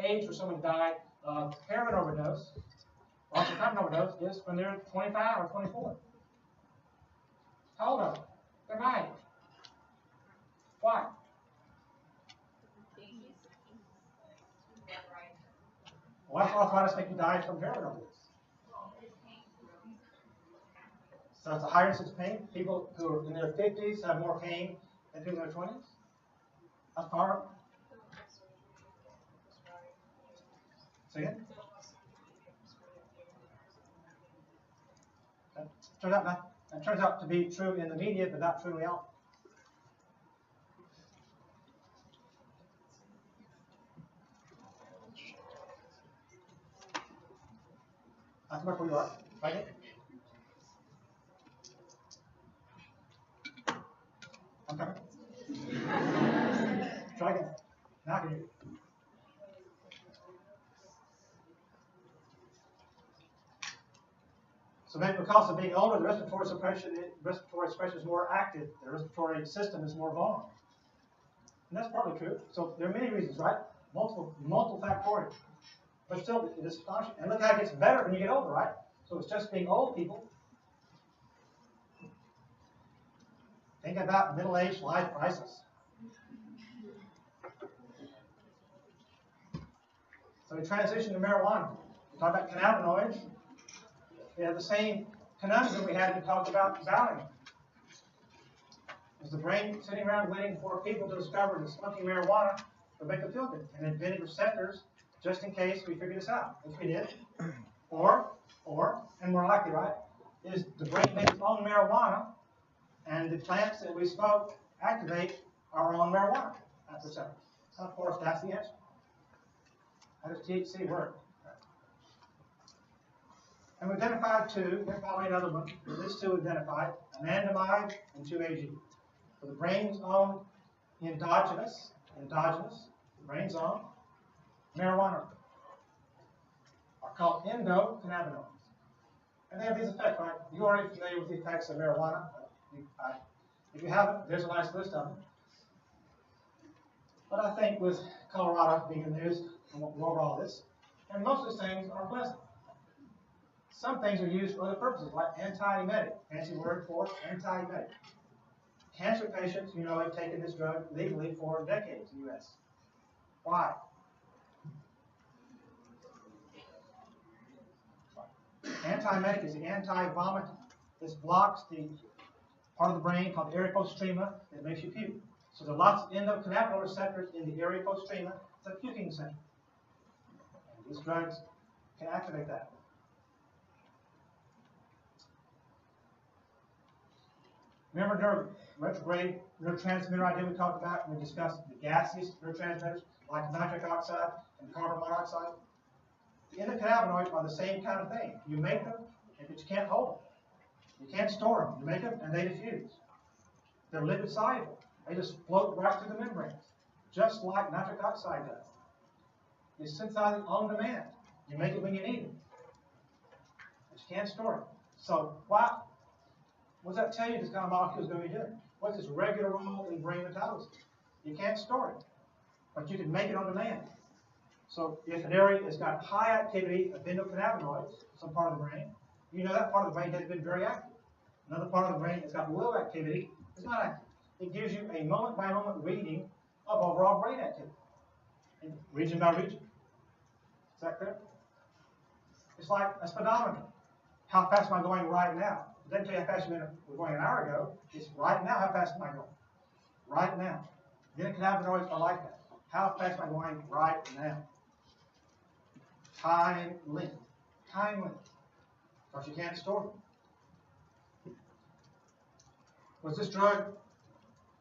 age for someone to die of heroin overdose, OxyContin overdose, is when they're 25 or 24. How old are they? They're my age. Why? Well, that's arthritis make you die from heroin overdose. So it's a higher incidence of pain. People who are in their 50s have more pain than people in their 20s. That's powerful. Say again? That turns out to be true in the media, but not true in reality. That's where you are, right? I'm coming. So maybe because of being older, the respiratory suppression is more active. The respiratory system is more vulnerable. And that's probably true. So there are many reasons, right? Multiple factorial. But still, it is astonishing. And look how it gets better when you get older, right? So it's just being old people. Think about middle-aged life crisis. So we transition to marijuana. We talk about cannabinoids. We have the same conundrum we had when we talked about Valium. Is the brain sitting around waiting for people to discover that smoking marijuana would make them feel good and invented receptors just in case we figure this out, which we did. Or, and more likely, right, is the brain makes its own marijuana and the plants that we smoke activate our own marijuana receptors. And of course, that's the answer. How does THC work? And we identified two, there's probably another one, but these two identified, anandamide and 2-AG. So the brain's own endogenous, the brain's own marijuana are called endocannabinoids. And they have these effects, right? You're already familiar with the effects of marijuana. If you haven't, there's a nice list of them. But I think with Colorado being in the news, I won't go over all this. And most of these things are pleasant. Some things are used for other purposes, like anti-emetic, fancy word for anti-emetic. Cancer patients, you know, have taken this drug legally for decades in the U.S. Why? Anti-emetic is the anti-vomit. This blocks the part of the brain called the erythrostroma that makes you puke. So there are lots of endocannabinoid receptors in the erythrostroma. It's a puking center. And these drugs can activate that. Remember retrograde neurotransmitter idea we talked about when we discussed the gaseous neurotransmitters like nitric oxide and carbon monoxide? The endocannabinoids are the same kind of thing. You make them, but you can't hold them. You can't store them. You make them, and they diffuse. They're lipid soluble. They just float right through the membranes, just like nitric oxide does. You synthesize it on demand. You make it when you need it, but you can't store it. So what does that tell you this kind of molecule is going to be doing? What's its regular role in brain metabolism? You can't store it, but you can make it on demand. So if an area has got high activity of endocannabinoids, some part of the brain, you know that part of the brain has been very active. Another part of the brain that's got low activity is not active. It gives you a moment-by-moment reading of overall brain activity, region by region. Is that clear? It's like a speedometer. How fast am I going right now? It doesn't tell you how fast you were going an hour ago. It's right now, how fast am I going? Right now. The endocannabinoids are like that. How fast am I going right now? Time length. Time length. Because you can't store them. Was this drug,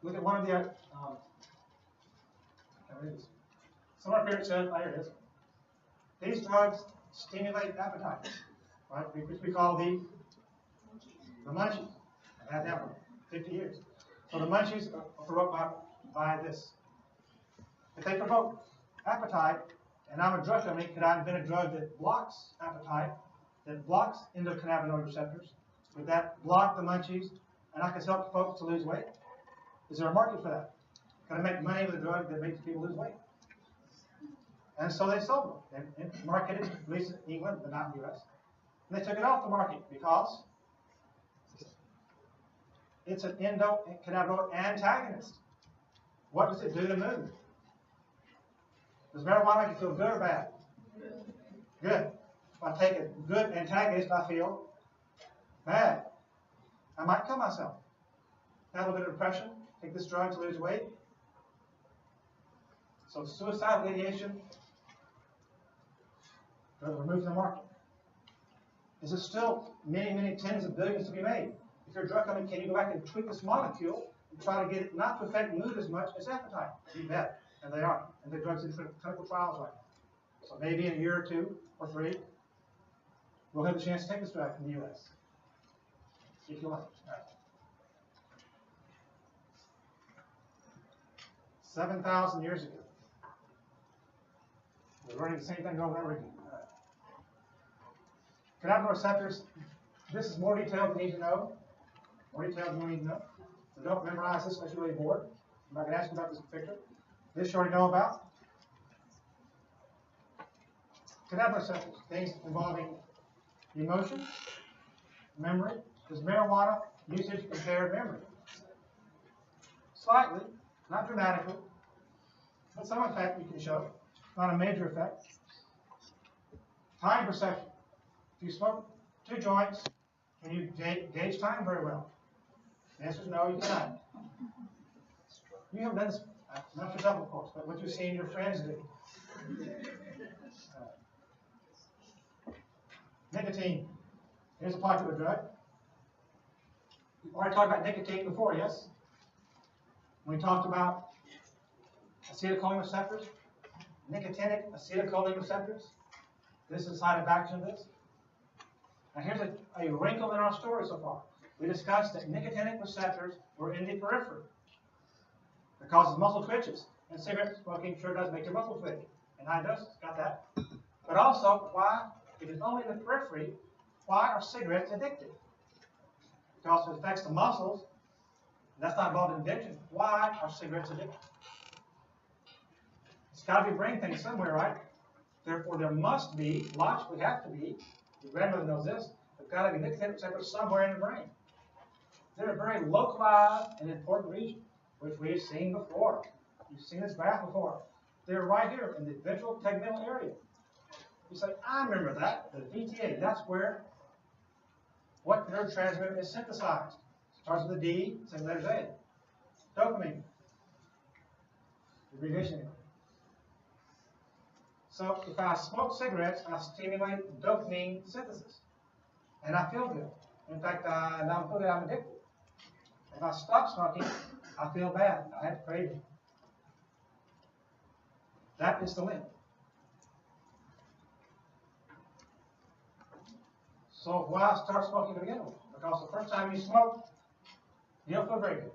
look at one of the, somewhere up here it says, oh, here it is. These drugs stimulate appetite, right? Which we call the munchies. I've had that for 50 years. So the munchies are provoked by this. If they provoke appetite, and I'm a drug company, could I invent a drug that blocks appetite, that blocks endocannabinoid receptors? Would that block the munchies, and I can help folks to lose weight? Is there a market for that? Can I make money with a drug that makes people lose weight? And so they sold them. And marketed, at least in England, but not in the US. And they took it off the market because it's an endocannabinoid antagonist. What does it do to mood? Does marijuana make you feel good or bad? Good. If I take a good antagonist, I feel bad. I might kill myself. Have a little bit of depression, take this drug to lose weight. So suicidal ideation, removed from the market. Is there still many, many tens of billions to be made? If you're a drug company, can you go back and tweak this molecule and try to get it not to affect mood as much as appetite? You bet. And they are. And the drugs in clinical trials right now. So maybe in a year or 2 or 3, we'll have the chance to take this drug in the US. If you want. All right. 7,000 years ago. We're learning the same thing over and over again. Cannabinoid receptors This is more detailed than you need to know. More detailed than you need to know. So don't memorize this unless you're really bored. I'm not going to ask you about this picture. This you already know about. Cannabinoid receptors, things involving emotion, memory. Does marijuana usage impair memory? Slightly, not dramatically, but some effect you can show. Not a major effect. Time perception. If you smoke 2 joints, can you gauge time very well? The answer is no, you cannot. You haven't done this, not yourself of course, but what you've seen your friends do. Nicotine. Here's a popular drug. We've already talked about nicotine before, yes? We talked about acetylcholine receptors, nicotinic acetylcholine receptors. This is the side of action of this. Now here's a wrinkle in our story so far. We discussed that nicotinic receptors were in the periphery. It causes muscle twitches, and cigarette smoking sure does make your muscle twitch. And I just got that. But also, why, if it's only in the periphery, why are cigarettes addictive? Because it affects the muscles. That's not involved in addiction. Why are cigarettes addictive? It's got to be brain things somewhere, right? Therefore, there must be, logically have to be, your grandmother knows this, there's got to be nicotinic receptors somewhere in the brain. They're a very localized and important region, which we've seen before. You've seen this graph before. They're right here in the ventral tegmental area. You say, I remember that, the VTA, that's where what neurotransmitter is synthesized. Starts with a D, same letters A. Dopamine. Abbreviation. So if I smoke cigarettes, I stimulate dopamine synthesis. And I feel good. In fact, now I feel that I'm addicted. If I stop smoking, I feel bad. I have craving. That is the link. So why start smoking to begin with? Because the first time you smoke, you don't feel very good.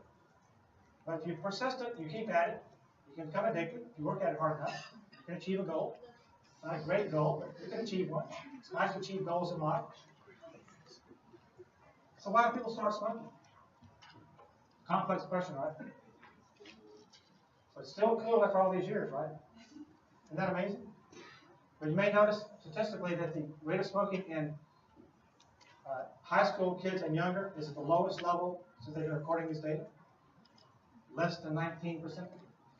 But if you're persistent, you keep at it, you can become addicted. If you work at it hard enough, you can achieve a goal. Not a great goal, but you can achieve one. It's nice to achieve goals in life. So why do people start smoking? Complex question, right? But it's still cool after all these years, right? Isn't that amazing? But you may notice statistically that the rate of smoking in high school kids and younger is at the lowest level since they've been recording these data. Less than 19%.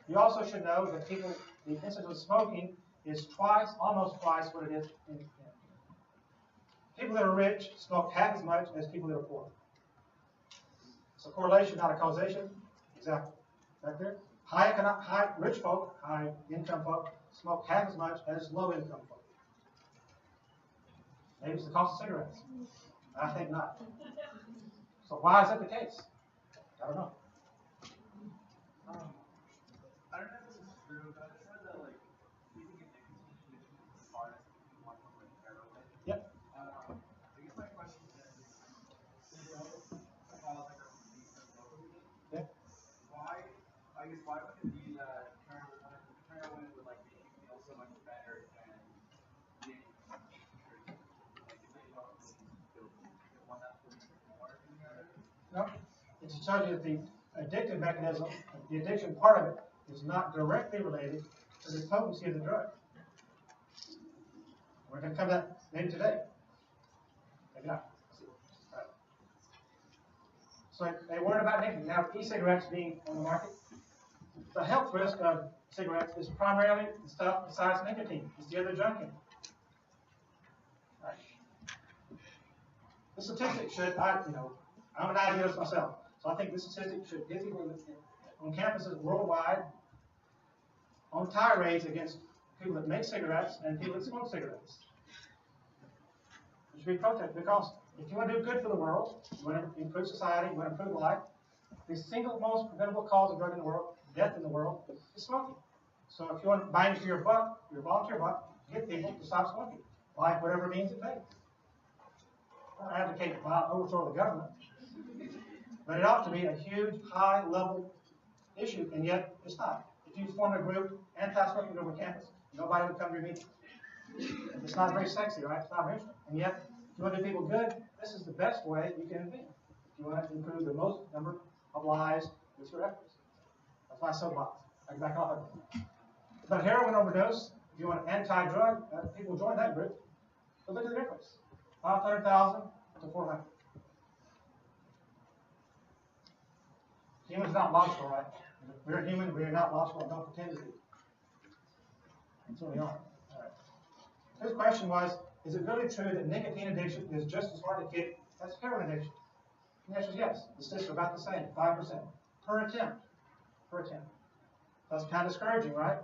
You also should know that the incidence of smoking is twice, almost twice what it is in people that are rich smoke half as much as people that are poor. So correlation, not a causation. Exactly. Right there. Rich folk, high income folk, smoke half as much as low income folk. Maybe it's the cost of cigarettes. I think not. So why is that the case? I don't know. I don't know if this is true, but I said that like using a nicotine is hard as one from like heroin. Yep. I guess my question is, since both files like are released as local, Yeah. why? I guess why would it be that heroin would like make you feel so much better than being like if you don't feel one that feels more than the other? No. It just tells you that the addictive mechanism, the addiction part of it, is not directly related to the potency of the drug. We're going to cover that maybe today. Maybe not. All right. So they worried about nicotine. Now, e-cigarettes being on the market, the health risk of cigarettes is primarily the stuff besides nicotine. It's the other junk in it. All right. The statistic should, I'm an idealist myself, so I think this statistic should get people on campuses worldwide on tirades against people that make cigarettes and people that smoke cigarettes. It should be protested because if you want to do good for the world, you want to improve society, you want to improve life, the single most preventable cause of drug in the world, death in the world, is smoking. So if you want to bang for your buck, your volunteer buck, get people to stop smoking, by whatever means it takes. I don't advocate overthrow the government, but it ought to be a huge, high-level issue, and yet it's not. If you form a group, anti-smoking group on campus, nobody would come to your meeting. It's not very sexy, right? It's not very interesting. And yet, you want to do people good, this is the best way you can invent. If you want to improve the most number of lives with your efforts. That's my soapbox. I can back off of it. But heroin overdose, if you want an anti-drug, people join that group. But look at the difference. 500,000 to 400. Humans are not logical, right? We're human, we are not logical, and don't pretend to be. And so we are. All right. His question was, is it really true that nicotine addiction is just as hard to kick as heroin addiction? And the answer is yes. The statistics are about the same, 5% per attempt. Per attempt. That's kind of discouraging, right?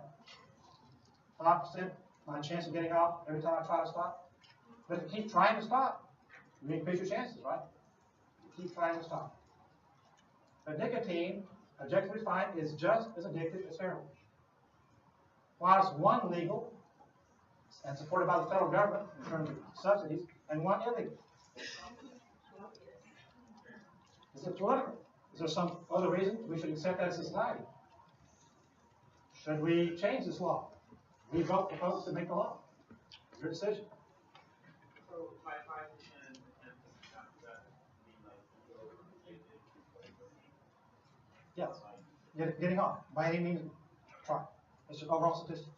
5% my chance of getting off every time I try to stop. But if you keep trying to stop, you increase your chances, right? You keep trying to stop. But nicotine, objectively defined, is just as addictive as heroin. Why is one legal and supported by the federal government in terms of subsidies, and one illegal? Is it political? Is there some other reason we should accept that as a society? Should we change this law? We vote for folks that make the law. It's your decision. So by 5% and after that, mean like Yes. Getting off. By any means, try. It's your overall statistic.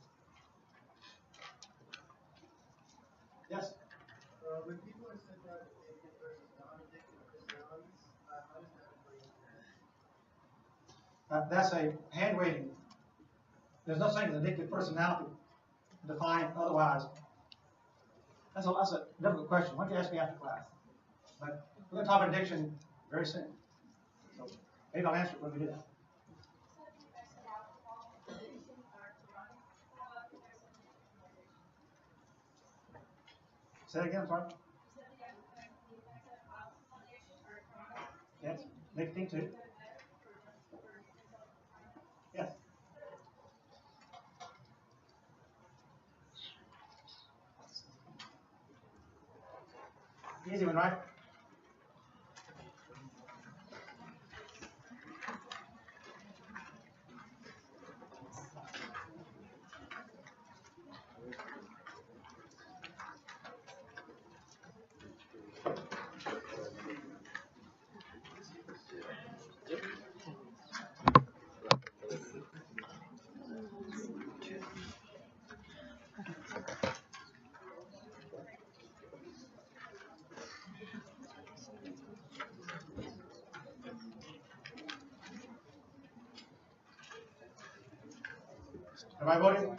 Yes? When people are said that addicted versus non-addicted personalities, how does that play into that? That's a hand waving. There's no saying addicted personality defined otherwise. That's a difficult question. Why don't you ask me after class? But we're going to talk about addiction very soon. So maybe I'll answer it when we do that. Say that again, I'm sorry. Yes, nicotine too. Yes. Easy one, right? Everybody voting?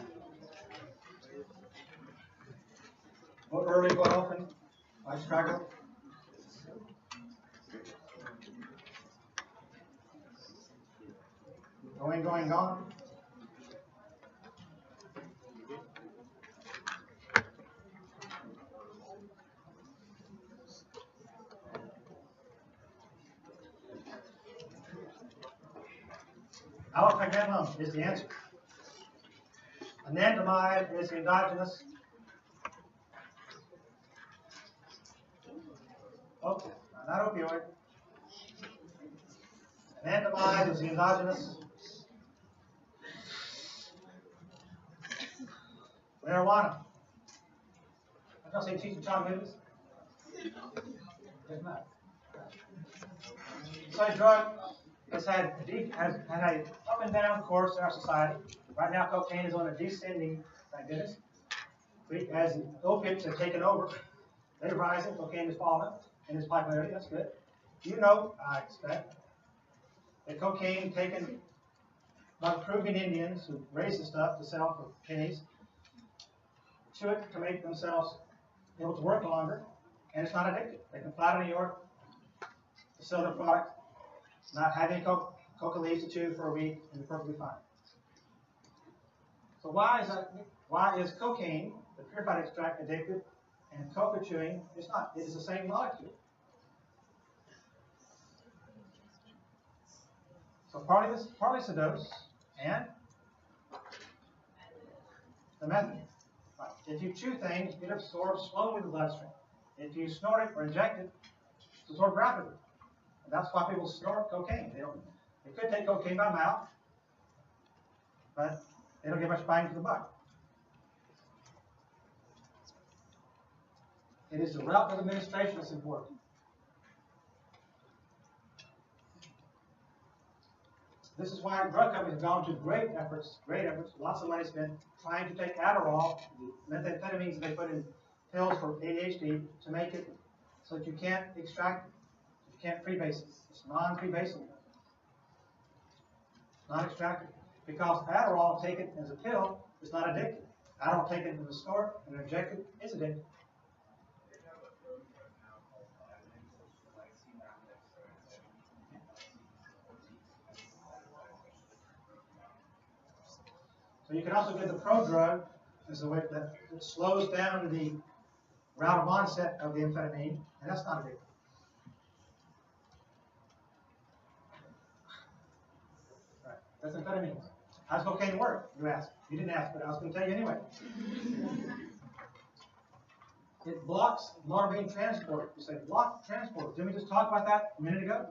Vote early, vote often. I struggle. Going, gone. Alpha-gamma is the answer. Anandamide is the endogenous. Okay, not opioid. Anandamide is the endogenous. Marijuana. I'm going to say teaching child movies. It's not. So a drug has had a up and down course in our society. Right now, cocaine is on a descending, thank goodness. As opiates have taken over, they're rising, cocaine is falling in its popularity, that's good. You know, I expect, that cocaine taken by the Peruvian Indians who raise the stuff to sell for pennies, chew it to make themselves able to work longer, and it's not addictive. They can fly to New York to sell their product, not have any coca leaves to chew for a week, and be perfectly fine. So why is that? Why is cocaine, the purified extract, addictive, and coca chewing is not? It is the same molecule. So partly it's the dose and the method. Right. If you chew things, it absorbs slowly in the bloodstream. If you snort it or inject it, it's absorbed rapidly. And that's why people snort cocaine. They could take cocaine by mouth, but they don't get much bang for the buck. It is the route of administration that's important. This is why drug companies have gone to great efforts, lots of money spent trying to take Adderall, the methamphetamines that they put in pills for ADHD, to make it so that you can't extract it, you can't freebase it. It's non-freebasable, non-extracted. Because Adderall, taken as a pill, is not addictive. Adderall, taken in the snort and injected, is addictive. So you can also get the prodrug as a way that it slows down the route of onset of the amphetamine, and that's not addictive. Right. That's amphetamines. How does cocaine work? You asked. You didn't ask, but I was going to tell you anyway. It blocks motor transport. You say, block transport. Didn't we just talk about that a minute ago?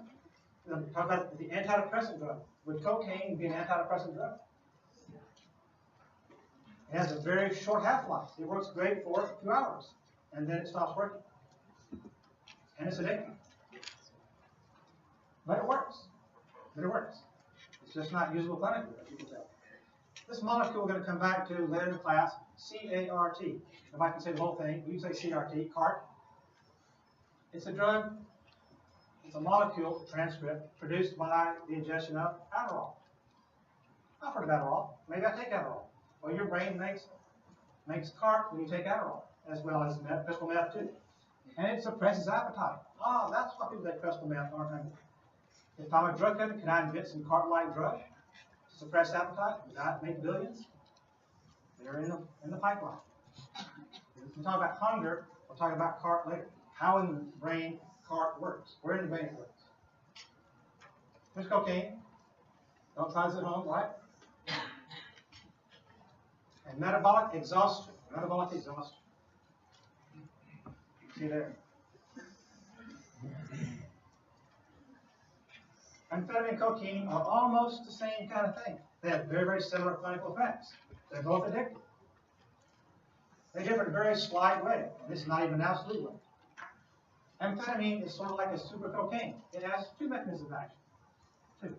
We talked about the antidepressant drug. Would cocaine be an antidepressant drug? It has a very short half-life. It works great for a few hours, and then it stops working. And it's addictive. But it works. It's just not usable clinically, as you can tell. This molecule we're going to come back to later in the class, CART. If I can say the whole thing, you can say CRT, CART. It's a drug, it's a molecule, transcript, produced by the ingestion of Adderall. I've heard of Adderall. Maybe I take Adderall. Well, your brain makes CART when you take Adderall, as well as crystal meth too. And it suppresses appetite. Ah, that's why people take crystal meth aren't hungry. If I'm a drug company, can I invent some CART-like drug to suppress appetite? Would that make billions? They're in the pipeline. If we talk about hunger, we'll talk about CART later. How in the brain CART works. Where in the brain it works. Here's cocaine. Don't try this at home, right? And metabolic exhaustion. See there. Amphetamine and cocaine are almost the same kind of thing. They have very, very similar clinical effects. They're both addictive. They differ in a very slight way, and this is not even an absolute way. Amphetamine is sort of like a super cocaine. It has two mechanisms of action. Two.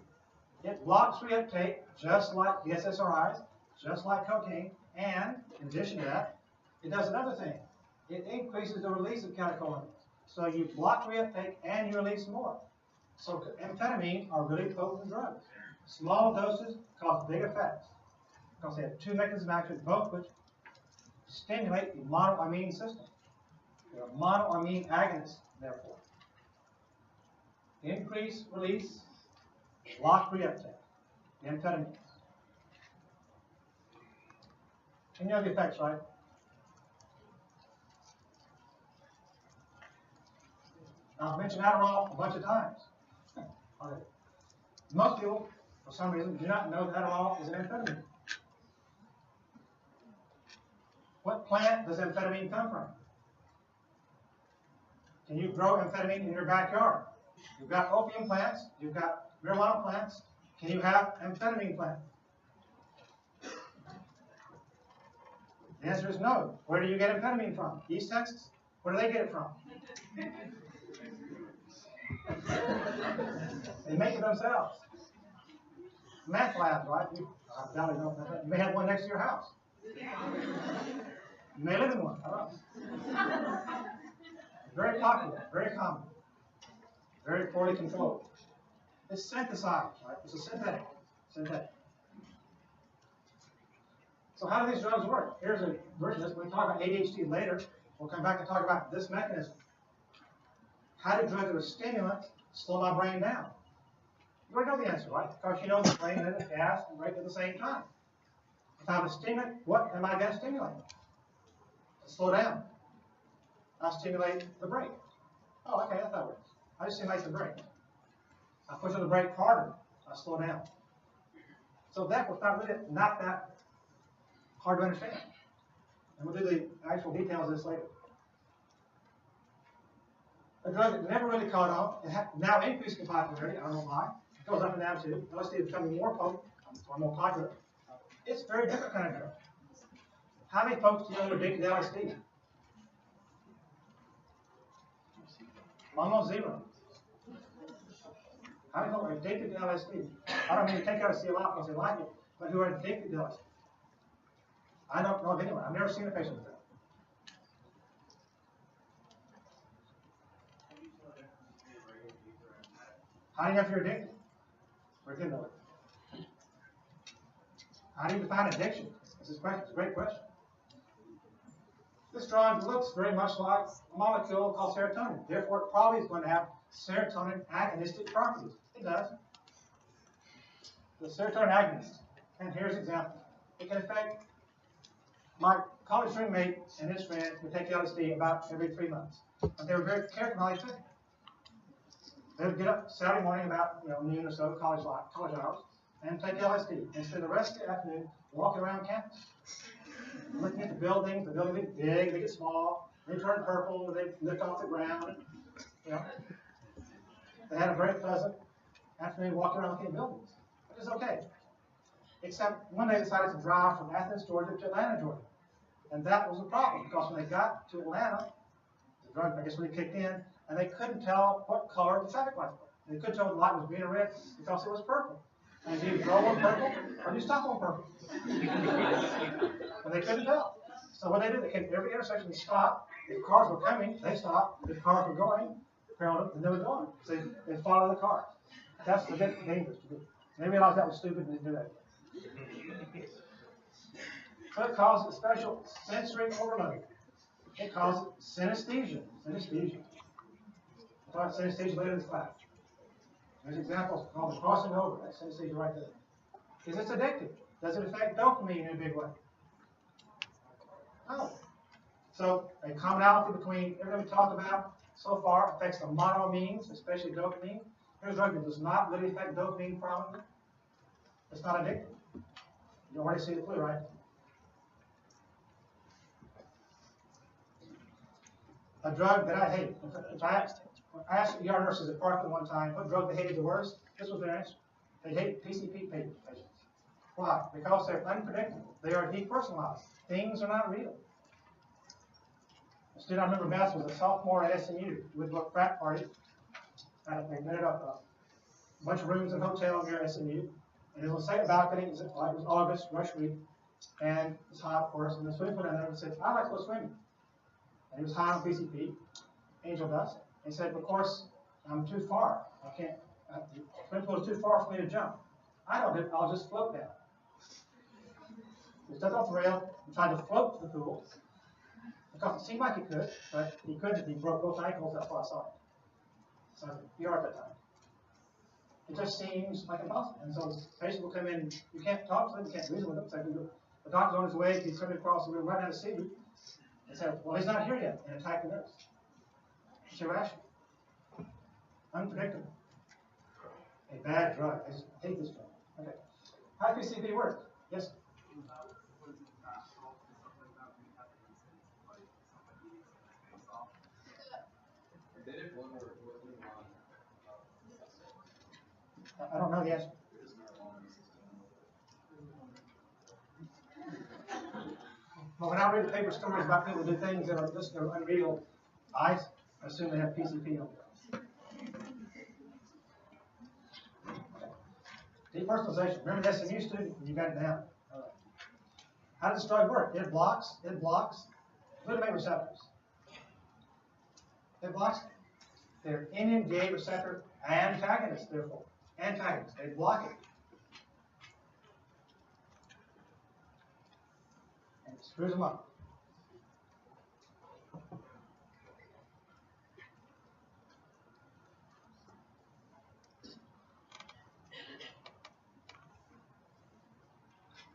It blocks reuptake, just like the SSRIs, just like cocaine, and in addition to that, it does another thing. It increases the release of catecholamines. So you block reuptake and you release more. So amphetamines are really potent drugs. Small doses cause big effects because they have two mechanisms of action, both which stimulate the monoamine system. They're a monoamine agonist, therefore. Increase release, block reuptake. The amphetamines. And you know the effects, right? Now, I've mentioned Adderall a bunch of times. Okay. Most people, for some reason, do not know that Adderall is an amphetamine. What plant does amphetamine come from? Can you grow amphetamine in your backyard? You've got opium plants, you've got marijuana plants. Can you have amphetamine plants? The answer is no. Where do you get amphetamine from? East Texas? Where do they get it from? They make it themselves. Meth labs, right? I doubt you know that. You may have one next to your house. You may live in one. I don't know. Very popular, very common, very poorly controlled. It's synthesized, right? It's a synthetic. So how do these drugs work? Here's a version of this. When we talk about ADHD later, we'll come back and talk about this mechanism. How do drugs that are stimulants slow my brain down? You already know the answer, right? Because you know the brain and the gas and rate at the same time. If I'm a stimulant, what am I going to stimulate? To slow down. I stimulate the brake. Oh, okay, that's how it works. I just stimulate the brake. I push on the brake harder. I slow down. So that was not that hard to understand. And we'll do the actual details of this later. A drug that never really caught on, it now increased in popularity, I don't know why. It goes up and down too. LSD is becoming more potent or more popular. It's a very different kind of drug. How many folks do you know are addicted to LSD? Almost zero. How many people are addicted to LSD? I don't mean to take LSD a lot because they like it, but who are addicted to LSD? I don't know of anyone. I've never seen a patient with that. How do you know if you're addicted? Or if you know it? How do you define addiction? This is a great question. This drug looks very much like a molecule called serotonin. Therefore, it probably is going to have serotonin agonistic properties. It does. The serotonin agonist. And here's an example. It can affect my college roommate and his friend would take LSD about every 3 months. And they were very careful how they took it. They would get up Saturday morning about noon or so, college hours, and take LSD. And spend the rest of the afternoon walking around campus, looking at the buildings. The buildings get big, they get small. They turn purple, they lift off the ground. They had a very pleasant afternoon walking around looking at buildings. It was okay. Except one day they decided to drive from Athens, Georgia to Atlanta, Georgia. And that was a problem because when they got to Atlanta, the drug, I guess, really kicked in, and they couldn't tell what color the traffic lights were. They couldn't tell the light was green or red because it was purple. And do you go on purple or do you stop on purple? And they couldn't tell. So what they did, they came to every intersection, they stopped. If cars were coming, they stopped. If cars were going, then they would go on. So they followed the car. That's a bit dangerous to do. They realized that was stupid and they didn't do that. So it causes special sensory overload. It causes synesthesia. Synesthesia. I'll talk about synesthesia later in this class. There's examples called the crossing over. That's synesthesia right there. Is this addictive? Does it affect dopamine in a big way? No. So a commonality between everything we talked about so far affects the monoamines, especially dopamine. Here's a drug that does not really affect dopamine prominently. It's not addictive. You already see the clue, right? A drug that I hate. If I asked ER nurses at Parkland one time what drug they hated the worst, this was their answer. They hate PCP patients. Why? Because they're unpredictable. They are depersonalized. Things are not real. A student I remember best was a sophomore at SMU with a frat party. They rented up a bunch of rooms in a hotel near SMU. And it was on the same balcony. It was August, rush week. And it was hot, of course. And the swimmer went down there and said, I'd like to go swimming. And he was high on PCP, angel dust. And he said, of course, I'm too far. I can't, the swimming pool is too far for me to jump. I don't do it, I'll just float down. He stepped off the rail and tried to float to the pool. Because it seemed like he could, but he couldn't. He broke both ankles, that's why I saw it. So he was at that time. It just seems like impossible. And so patients will come in, you can't talk to them, you can't reason with them. So the doctor's on his way, he's coming across the room right now to see you. And said, well, he's not here yet, and attack the nurse. It's irrational. Unpredictable. A bad drug. I just hate this drug. Okay. How does PCP work? Yes? I don't know the answer. But when I read the paper stories about people who do things that are just unreal, I assume they have PCP on them. Depersonalization. Remember the SMU student? You got it down. All right. How does this drug work? It blocks glutamate receptors. It blocks them. They're NMDA receptor antagonists, therefore. Antagonists. They block it. And it screws them up.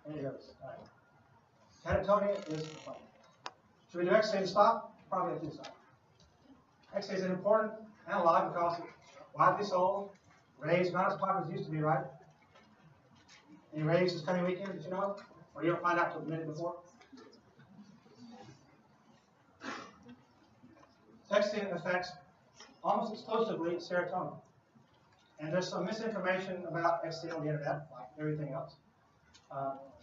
There he goes. All right. Catatonia is the point. Should we do XA to stop? Probably have to stop. XA is an important analog because it's widely sold. Rays not as popular as it used to be, right? Any rays this coming weekend, did you know? Or you don't find out till the minute before? XA affects almost exclusively serotonin. And there's some misinformation about XA on the internet, like everything else.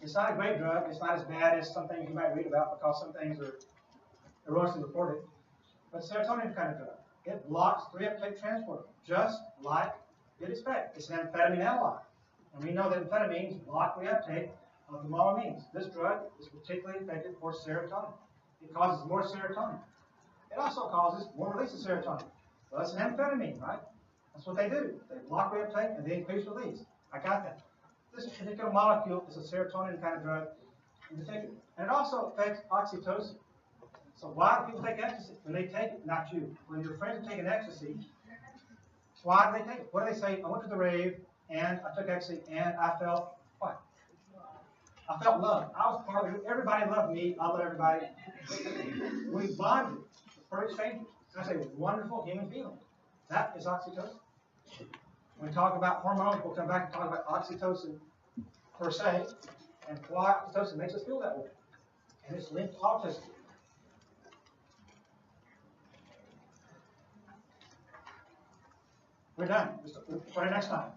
It's not a great drug. It's not as bad as some things you might read about because some things are erroneously reported. But serotonin is kind of drug. It blocks 3-uptake transport, just like you'd expect. It's an amphetamine analog. And we know that amphetamines block reuptake of the monoamines. This drug is particularly effective for serotonin. It causes more serotonin. It also causes more release of serotonin. Well, it's an amphetamine, right? That's what they do. They block reuptake and they increase release. I got that. This particular molecule is a serotonin kind of drug in particular. And it also affects oxytocin. So why do people take ecstasy? When they take it, not you. When your friends are taking ecstasy, why do they take it? What do they say? I went to the rave and I took ecstasy and I felt what? I felt love. I was part of it. Everybody loved me. I love everybody. We bonded. Perfect strangers. That's a wonderful human feeling. That is oxytocin. When we talk about hormones, we'll come back and talk about oxytocin per se, and why oxytocin makes us feel that way. And it's linked to autism. We're done. We'll try it next time.